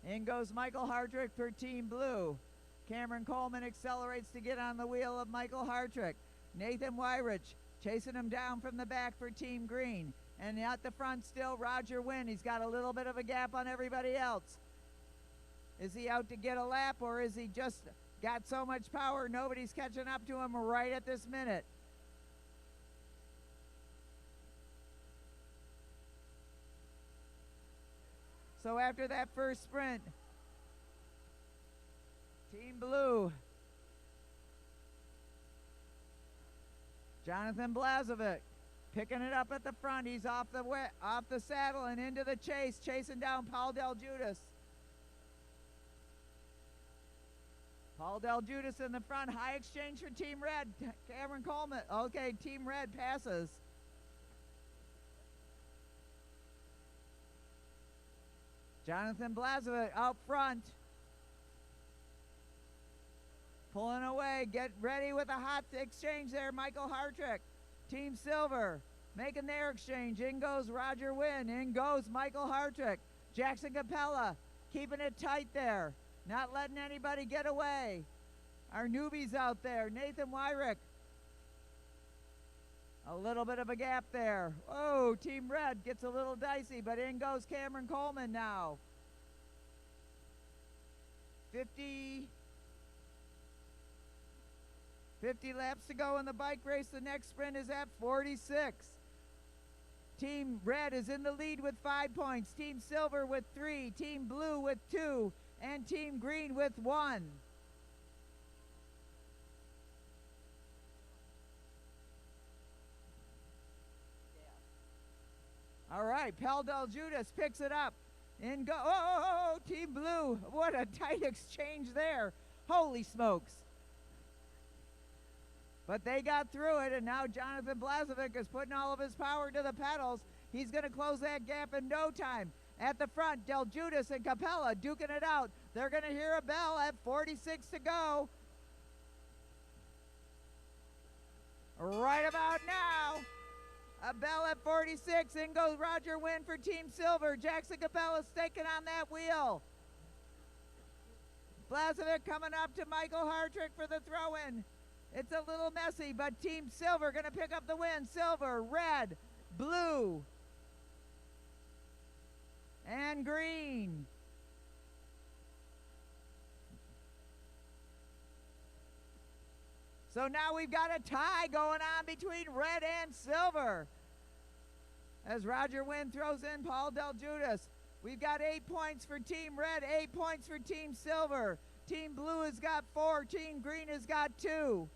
In goes Michael Hartrick for Team Blue. Cameron Coleman accelerates to get on the wheel of Michael Hartrick. Nathan Wyrich chasing him down from the back for Team Green. And at the front still, Roger Wynn. He's got a little bit of a gap on everybody else. Is he out to get a lap, or is he just got so much power nobody's catching up to him right at this minute? So after that first sprint, Team Blue, Jonathan Blazovic picking it up at the front. He's off the saddle and into the chase, chasing down Paul Del Judas. Paul Del Judas in the front. High exchange for Team Red. Cameron Coleman. Okay, Team Red passes. Jonathan Blazovic out front. Pulling away. Get ready with a hot exchange there. Michael Hartrick. Team Silver making their exchange. In goes Roger Wynn. In goes Michael Hartrick. Jackson Capella keeping it tight there. Not letting anybody get away. Our newbies out there. Nathan Wyrick. A little bit of a gap there. Oh, Team Red gets a little dicey, but in goes Cameron Coleman now. 50 laps to go in the bike race. The next sprint is at 46. Team Red is in the lead with 5 points. Team Silver with 3. Team Blue with 2. And Team Green with 1. All right, Pel Del Judas picks it up. In go, oh, Team Blue. What a tight exchange there. Holy smokes. But they got through it, and now Jonathan Blazovic is putting all of his power to the pedals. He's going to close that gap in no time. At the front, Del Judas and Capella duking it out. They're going to hear a bell at 46 to go. Right about now. A bell at 46. In goes Roger Wynn for Team Silver. Jackson Capella staking on that wheel. Blazovic coming up to Michael Hartrick for the throw-in. It's a little messy, but Team Silver going to pick up the win. Silver, red, blue, and green. So now we've got a tie going on between red and silver. As Roger Wynn throws in Paul Del Judas. We've got 8 points for Team Red, 8 points for Team Silver. Team Blue has got 4, Team Green has got 2.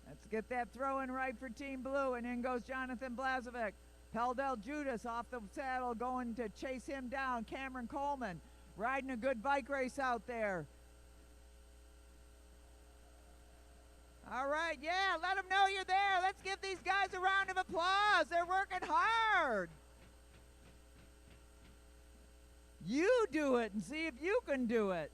Let's get that throw in right for Team Blue, and in goes Jonathan Blazovic. Pel Del Judas off the saddle going to chase him down. Cameron Coleman riding a good bike race out there. All right, yeah, let them know you're there. Let's give these guys a round of applause. They're working hard. You do it and see if you can do it.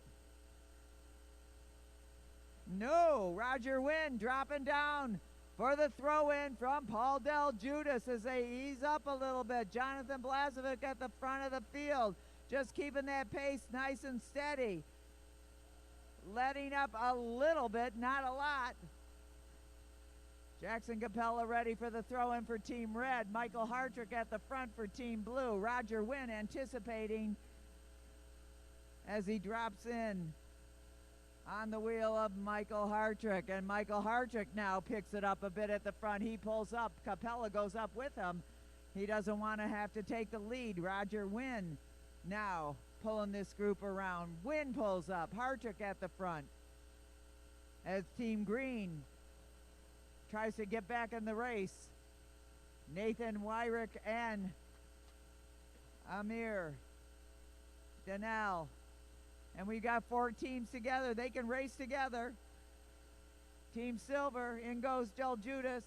No, Roger Wynn dropping down for the throw-in from Paul Del Judas as they ease up a little bit. Jonathan Blazovic at the front of the field, just keeping that pace nice and steady. Letting up a little bit, not a lot. Jackson Capella ready for the throw-in for Team Red. Michael Hartrick at the front for Team Blue. Roger Wynn anticipating as he drops in on the wheel of Michael Hartrick. And Michael Hartrick now picks it up a bit at the front. He pulls up. Capella goes up with him. He doesn't want to have to take the lead. Roger Wynn now pulling this group around. Wynn pulls up. Hartrick at the front as Team Green tries to get back in the race. Nathan Wyrick and Amir Danel. And we've got 4 teams together. They can race together. Team Silver, in goes Del Judas.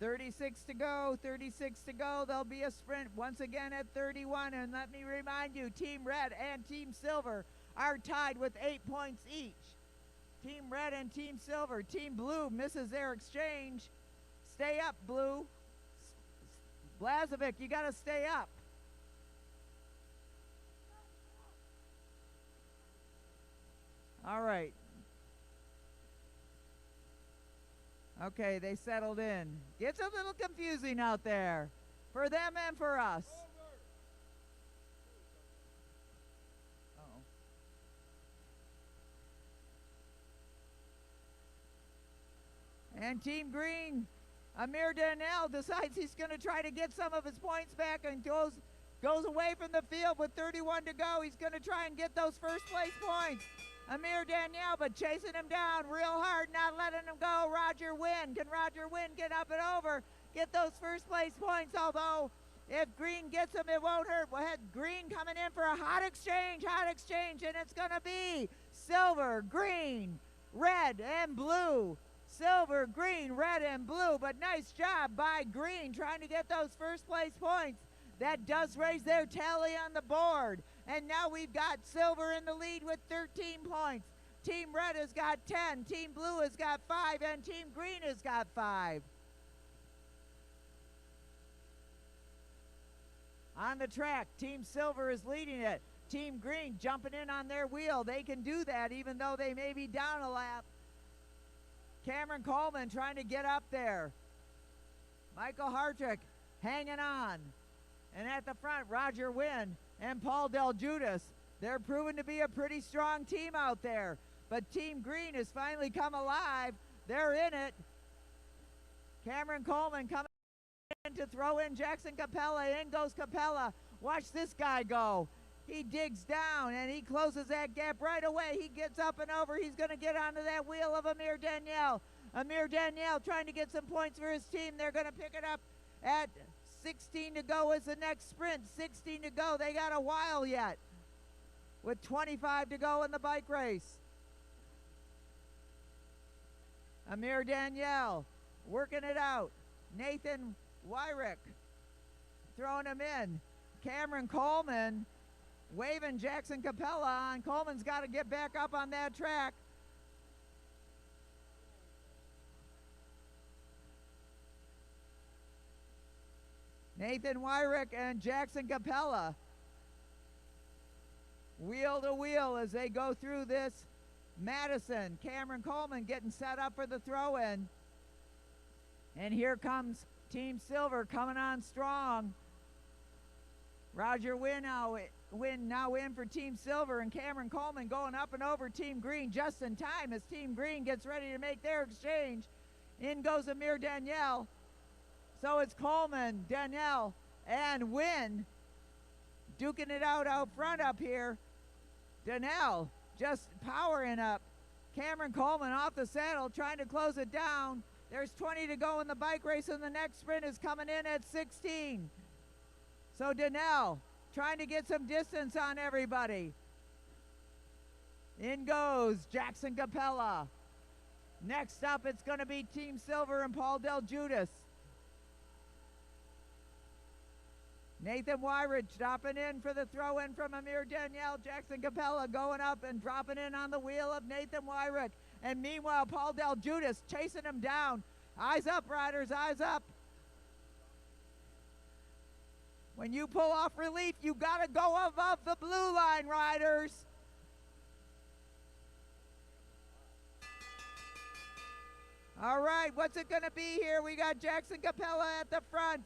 36 to go, 36 to go. There'll be a sprint once again at 31. And let me remind you, Team Red and Team Silver are tied with 8 points each. Team Red and Team Silver. Team Blue misses their exchange. Stay up, Blue. Blazovic, you got to stay up. All right. Okay, they settled in. Gets a little confusing out there for them and for us. Uh-oh. And Team Green, Amir Danel decides he's going to try to get some of his points back and goes away from the field with 31 to go. He's going to try and get those first place points. Amir Danielle, but chasing him down real hard, not letting him go. Roger Wynn. Can Roger Wynn get up and over, get those first place points? Although, if Green gets him, it won't hurt. We'll have Green coming in for a hot exchange, and it's going to be Silver, Green, red and blue. Silver, green, red, and blue. But nice job by green trying to get those first place points. That does raise their tally on the board. And now we've got silver in the lead with 13 points. Team red has got 10. Team blue has got 5. And team green has got 5. On the track, Team Silver is leading it. Team Green jumping in on their wheel. They can do that even though they may be down a lap. Cameron Coleman trying to get up there. Michael Hartrick hanging on. And at the front, Roger Wynn and Paul Del Judas. They're proven to be a pretty strong team out there. But Team Green has finally come alive. They're in it. Cameron Coleman coming to throw in Jackson Capella. In goes Capella. Watch this guy go. He digs down and he closes that gap right away. He gets up and over. He's going to get onto that wheel of Amir Danielle. Amir Danielle trying to get some points for his team. They're going to pick it up at 16 to go is the next sprint. 16 to go. They got a while yet with 25 to go in the bike race. Amir Danielle working it out. Nathan Wyrick throwing him in. Cameron Coleman waving Jackson Capella on. Coleman's got to get back up on that track. Nathan Wyrick and Jackson Capella wheel to wheel as they go through this Madison. Cameron Coleman getting set up for the throw-in. And here comes Team Silver coming on strong. Roger Wynn now in for Team Silver, and Cameron Coleman going up and over Team Green just in time as Team Green gets ready to make their exchange. In goes Amir Danielle. So it's Coleman, Danielle, and Wynn duking it out front up here. Danielle just powering up. Cameron Coleman off the saddle trying to close it down. There's 20 to go in the bike race, and the next sprint is coming in at 16. So Danielle trying to get some distance on everybody. In goes Jackson Capella. Next up, it's going to be Team Silver and Paul Del Judas. Nathan Wyridge dropping in for the throw-in from Amir Danielle. Jackson Capella going up and dropping in on the wheel of Nathan Wyridge. And meanwhile, Paul Del Judas chasing him down. Eyes up, riders, eyes up. When you pull off relief, you got to go above the blue line, riders. All right, what's it going to be here? We got Jackson Capella at the front.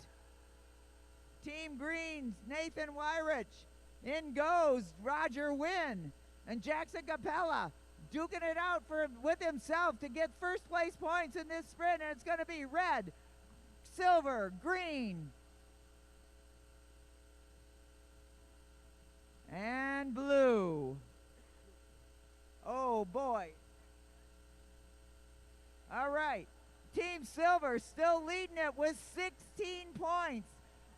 Team Green's Nathan Wyridge. In goes Roger Wynn. And Jackson Capella duking it out with himself to get first place points in this sprint. And it's going to be red, silver, green, and blue. Oh boy. All right. Team Silver still leading it with 16 points.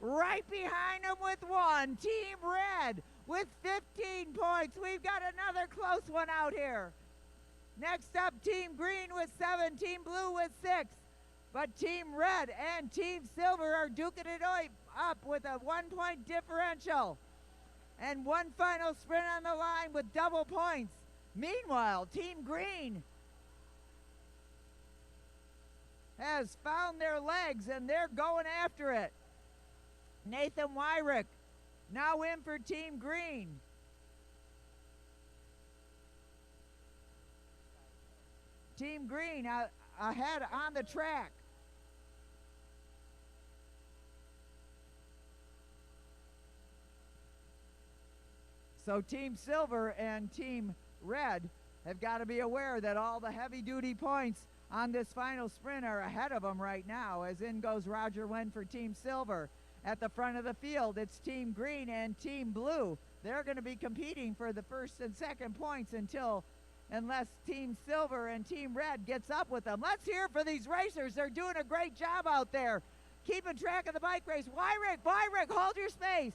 Right behind them with 1. Team Red with 15 points. We've got another close one out here. Next up, Team Green with 7. Team Blue with 6. But Team Red and Team Silver are duking it up with a 1-point differential. And one final sprint on the line with double points. Meanwhile, Team Green has found their legs and they're going after it. Nathan Wyrick now in for Team Green. Team Green ahead on the track. So Team Silver and Team Red have got to be aware that all the heavy-duty points on this final sprint are ahead of them right now, as in goes Roger Wynn for Team Silver. At the front of the field, it's Team Green and Team Blue. They're going to be competing for the first and second points unless Team Silver and Team Red gets up with them. Let's hear for these racers. They're doing a great job out there, keeping track of the bike race. Wyrick, hold your space.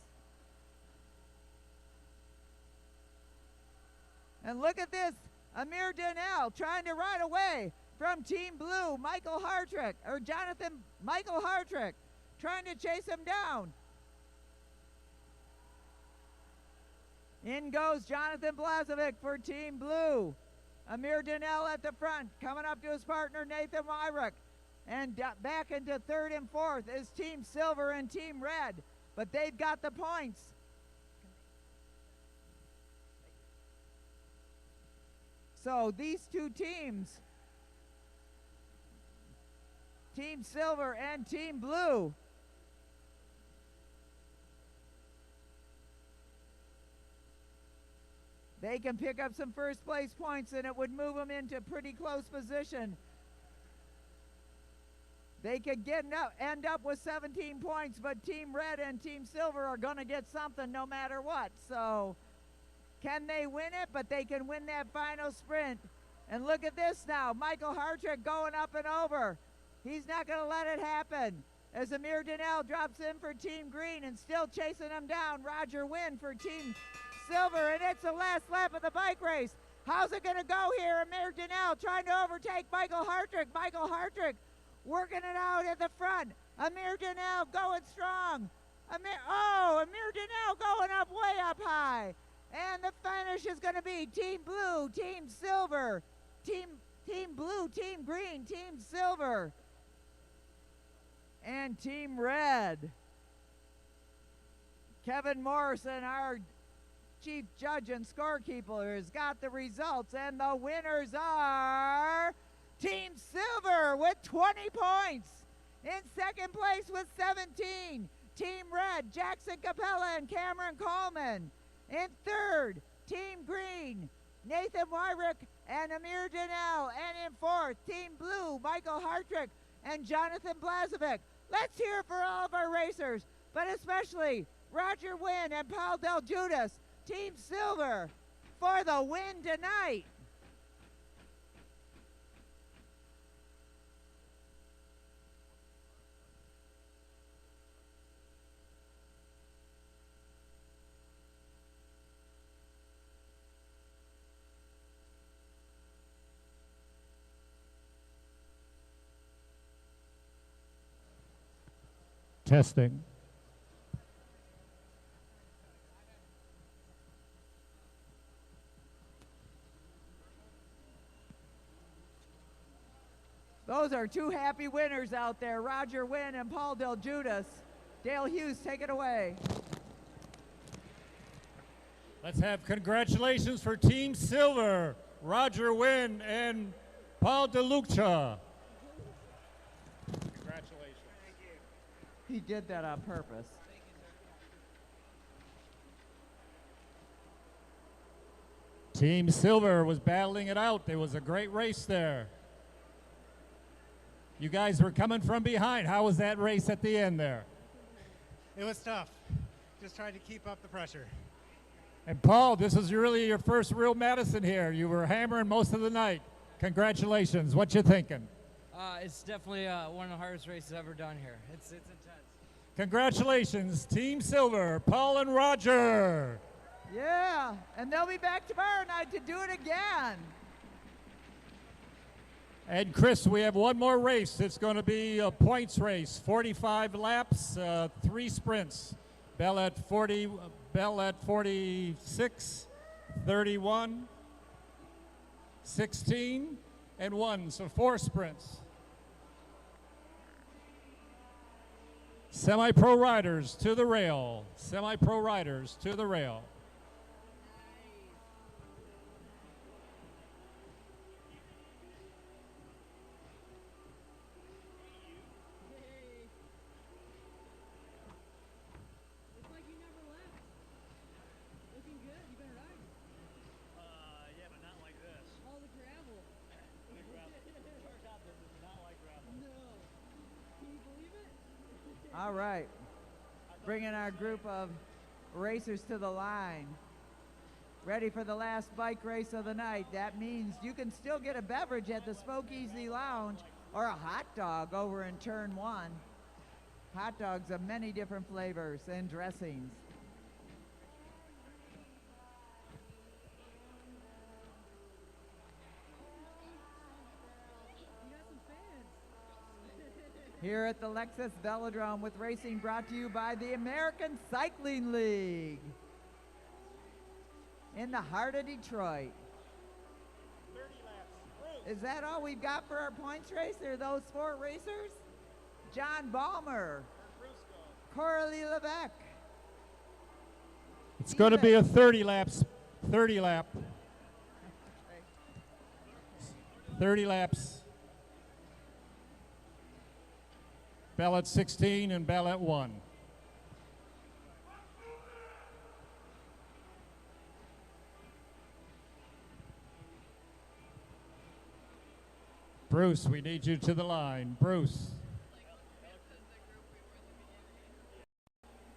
And look at this. Amir Donnell trying to ride away from Team Blue. Michael Hartrick trying to chase him down. In goes Jonathan Blazovic for Team Blue. Amir Donnell at the front, coming up to his partner Nathan Wyrick. And back into third and fourth is Team Silver and Team Red. But they've got the points. So these two teams, Team Silver and Team Blue, they can pick up some first place points and it would move them into pretty close position. They could end up with 17 points, but Team Red and Team Silver are going to get something no matter what. So can they win it? But they can win that final sprint. And look at this now. Michael Hartrick going up and over. He's not going to let it happen. As Amir Donnell drops in for Team Green and still chasing him down, Roger Wynn for Team Silver. And it's the last lap of the bike race. How's it going to go here? Amir Donnell trying to overtake Michael Hartrick. Michael Hartrick working it out at the front. Amir Donnell going strong. Amir Donnell going up way up high. And the finish is going to be Team Blue, Team Silver, Team Blue, Team Green, Team Silver, and Team Red. Kevin Morrison, our chief judge and scorekeeper, has got the results, and the winners are Team Silver with 20 points. In second place with 17, Team Red, Jackson Capella and Cameron Coleman. In third, Team Green, Nathan Wyrick and Amir Donnell. And in fourth, Team Blue, Michael Hartrick and Jonathan Blazovic. Let's hear it for all of our racers, but especially Roger Wynn and Paul Del Judas, Team Silver, for the win tonight. Testing. Those are two happy winners out there, Roger Wynn and Paul Del Judas. Dale Hughes, take it away. Let's have congratulations for Team Silver, Roger Wynn and Paul DeLucia. Congratulations. He did that on purpose. Team Silver was battling it out. There was a great race there. You guys were coming from behind. How was that race at the end there? It was tough. Just trying to keep up the pressure. And Paul, this is really your first real Madison here. You were hammering most of the night. Congratulations. What you thinking? It's definitely one of the hardest races I've ever done here. It's intense. Congratulations, Team Silver, Paul and Roger. Yeah, and they'll be back tomorrow night to do it again. And Chris, we have one more race. It's going to be a points race, 45 laps, 3 sprints. Bell at 46, 31, 16, and 1, so 4 sprints. Semi-pro riders to the rail. Semi-pro riders to the rail. All right, bringing our group of racers to the line. Ready for the last bike race of the night. That means you can still get a beverage at the Spokeasy Lounge or a hot dog over in turn 1. Hot dogs of many different flavors and dressings. here at the Lexus Velodrome with racing brought to you by the American Cycling League in the heart of Detroit. 30 laps. Is that all we've got for our points race? Are those 4 racers? John Balmer, Coralie Levesque. It's going to be a 30 lap. 30 laps. Bell at 16 and Bell at 1. Bruce, we need you to the line. Bruce.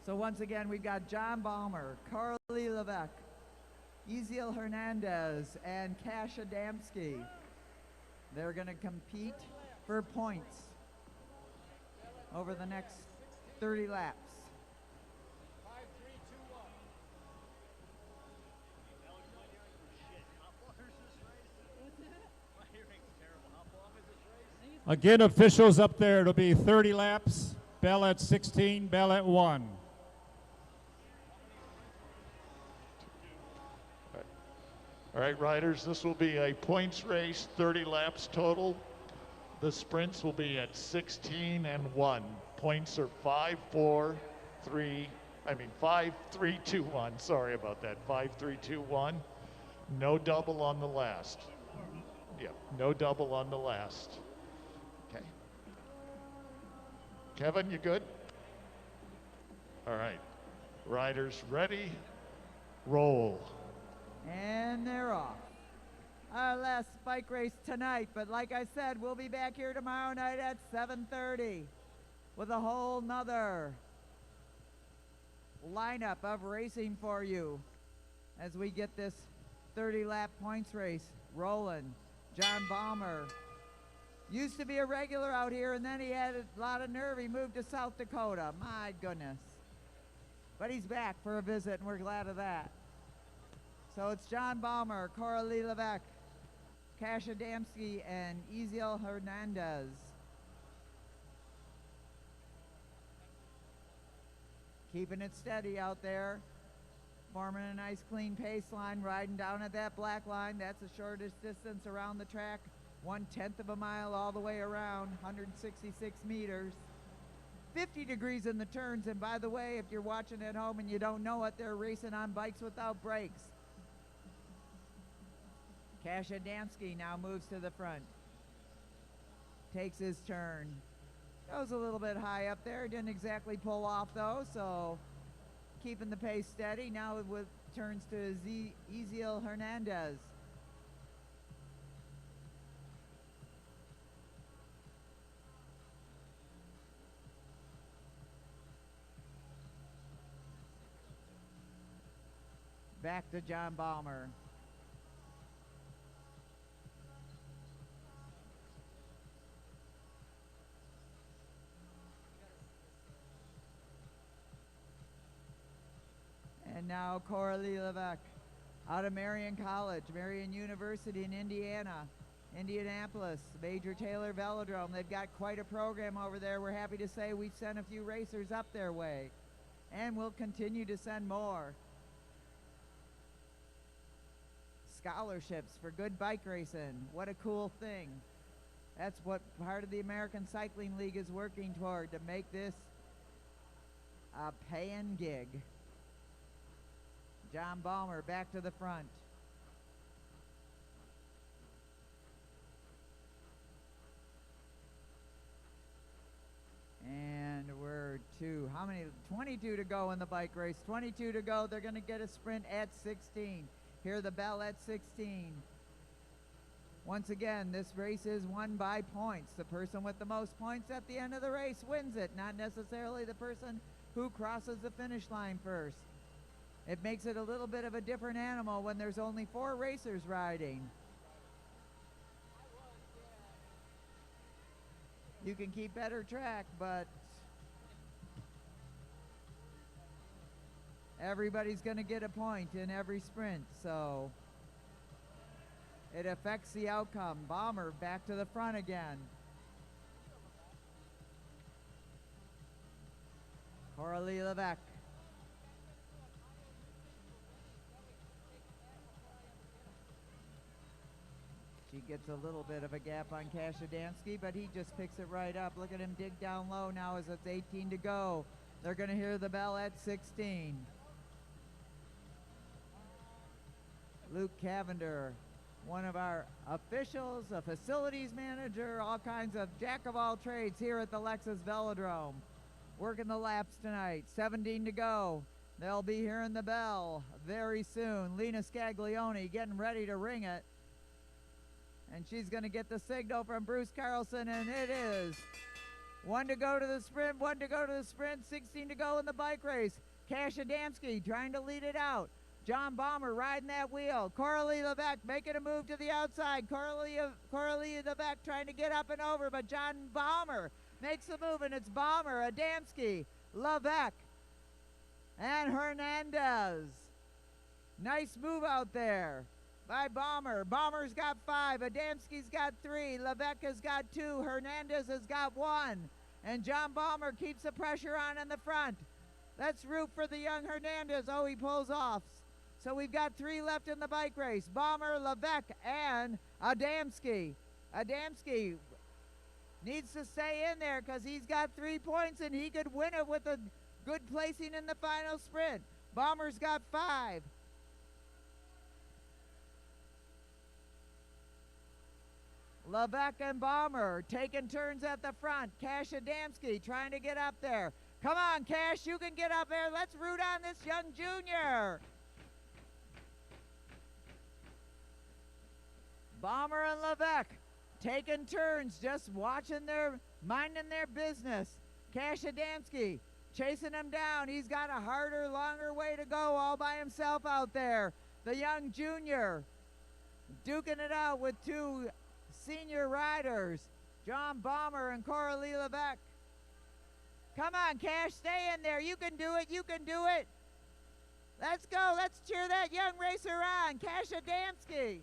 So once again, we've got John Balmer, Coralie Levesque, Ezeal Hernandez, and Cash Adamski. They're going to compete for points over the next 30 laps. 5, 3, 2, 1. My hearing's terrible. How long is this race? Again, officials up there. It'll be 30 laps. Bell at 16, Bell at 1. All right, riders, this will be a points race, 30 laps total. The sprints will be at 16 and 1. Points are 5, 3, 2, 1. Sorry about that. 5, 3, 2, 1. No double on the last. Yeah, no double on the last. Okay. Kevin, you good? All right. Riders ready? Roll. And they're off. Our last bike race tonight, but like I said, we'll be back here tomorrow night at 7:30 with a whole nother lineup of racing for you as we get this 30-lap points race rolling. John Balmer used to be a regular out here, and then he had a lot of nerve. He moved to South Dakota. My goodness. But he's back for a visit, and we're glad of that. So it's John Balmer, Coralie Levesque, Cash Adamski, and Ezeal Hernandez. Keeping it steady out there, forming a nice clean pace line, riding down at that black line. That's the shortest distance around the track, 1/10 of a mile all the way around, 166 meters. 50 degrees in the turns, and by the way, if you're watching at home and you don't know it, they're racing on bikes without brakes. Cash Adamski now moves to the front. Takes his turn. Goes a little bit high up there. Didn't exactly pull off though, so keeping the pace steady. Now it turns to Ezeal Hernandez. Back to John Balmer. And now Coralie Levesque out of Marion College, Marion University in Indiana, Indianapolis, Major Taylor Velodrome. They've got quite a program over there. We're happy to say we've sent a few racers up their way, and we'll continue to send more. Scholarships for good bike racing. What a cool thing. That's what part of the American Cycling League is working toward, to make this a paying gig. John Balmer back to the front. And we're how many? 22 to go in the bike race. 22 to go. They're going to get a sprint at 16. Hear the bell at 16. Once again, this race is won by points. The person with the most points at the end of the race wins it, not necessarily the person who crosses the finish line first. It makes it a little bit of a different animal when there's only 4 racers riding. You can keep better track, but everybody's going to get a point in every sprint, so it affects the outcome. Balmer back to the front again. Coralie Levesque. She gets a little bit of a gap on Cash Adamski, but he just picks it right up. Look at him dig down low now as it's 18 to go. They're going to hear the bell at 16. Luke Cavender, one of our officials, a facilities manager, all kinds of jack of all trades here at the Lexus Velodrome. Working the laps tonight, 17 to go. They'll be hearing the bell very soon. Lena Scaglione getting ready to ring it. And she's going to get the signal from Bruce Carlson, and it is 1 to go to the sprint, 1 to go to the sprint, 16 to go in the bike race. Cash Adamski trying to lead it out. John Balmer riding that wheel. Coralie Levesque making a move to the outside. Coralie Levesque trying to get up and over, but John Balmer makes a move, and it's Balmer, Adamski, Levesque, and Hernandez. Nice move out there by Balmer. Balmer's got 5, Adamski's got 3, Levesque has got 2, Hernandez has got 1, and John Balmer keeps the pressure on in the front. Let's root for the young Hernandez. Oh, he pulls off. So we've got 3 left in the bike race. Balmer, Levesque, and Adamski. Adamski needs to stay in there because he's got 3 points and he could win it with a good placing in the final sprint. Balmer's got 5. Levesque and Balmer taking turns at the front. Cash Adamski trying to get up there. Come on, Cash, you can get up there. Let's root on this young junior. Balmer and Levesque taking turns, just watching minding their business. Cash Adamski chasing him down. He's got a harder, longer way to go all by himself out there. The young junior duking it out with 2 senior riders, John Balmer and Coralie Levesque. Come on, Cash, stay in there. You can do it. You can do it. Let's go. Let's cheer that young racer on. Cash Adamski.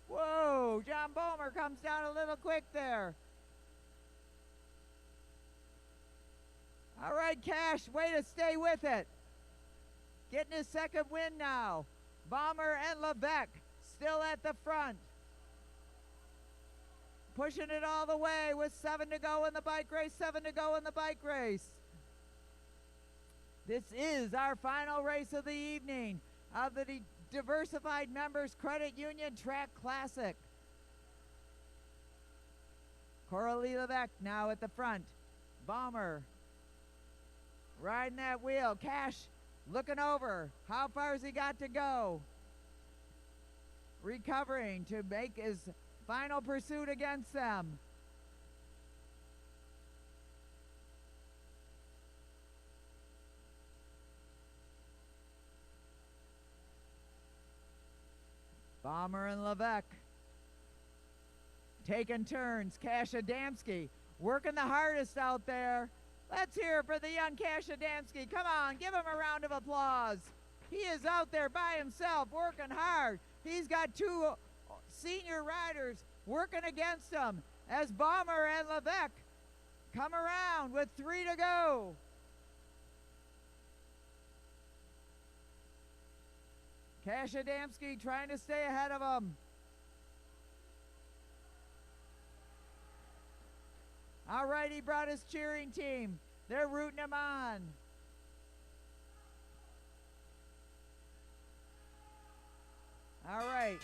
Whoa, John Balmer comes down a little quick there. All right, Cash, way to stay with it. Getting his second win now. Balmer and Levesque still at the front. Pushing it all the way with 7 to go in the bike race, 7 to go in the bike race. This is our final race of the evening of the Diversified Members Credit Union Track Classic. Coralie Levesque now at the front. Balmer riding that wheel. Cash looking over. How far has he got to go? Recovering to make his final pursuit against them. Balmer and Levesque taking turns. Cash Adamski working the hardest out there. Let's hear it for the young Cash Adamski. Come on, give him a round of applause. He is out there by himself working hard. He's got 2 senior riders working against him as Balmer and Levesque come around with 3 to go. Cash Adamski trying to stay ahead of him. All right, he brought his cheering team. They're rooting him on. All right.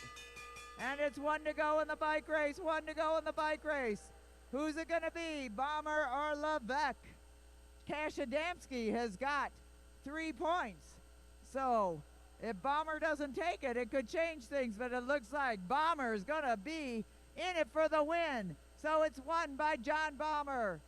And it's 1 to go in the bike race, 1 to go in the bike race. Who's it going to be, Balmer or Levesque? Cash Adamski has got 3 points. So if Balmer doesn't take it, it could change things, but it looks like Balmer is going to be in it for the win. So it's won by John Balmer,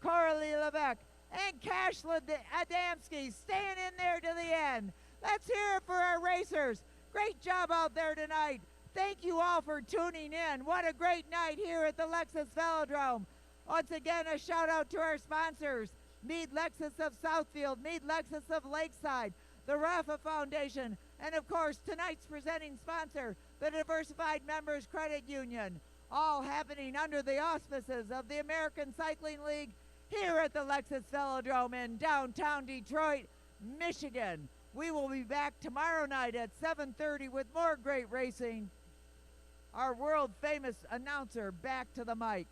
Coralie Levesque, and Cash Adamski staying in there to the end. Let's hear it for our racers. Great job out there tonight. Thank you all for tuning in. What a great night here at the Lexus Velodrome. Once again, a shout out to our sponsors, Mead Lexus of Southfield, Mead Lexus of Lakeside, the Rafa Foundation, and of course, tonight's presenting sponsor, the Diversified Members Credit Union, all happening under the auspices of the American Cycling League here at the Lexus Velodrome in downtown Detroit, Michigan. We will be back tomorrow night at 7:30 with more great racing. Our world famous announcer back to the mic.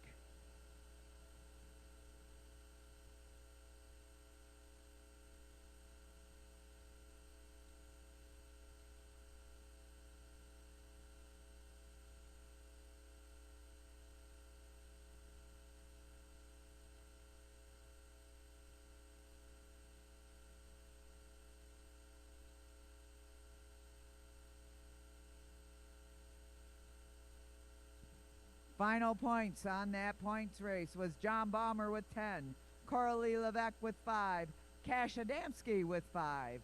Final points on that points race was John Balmer with 10, Coralie Levesque with 5, Cash Adamski with 5,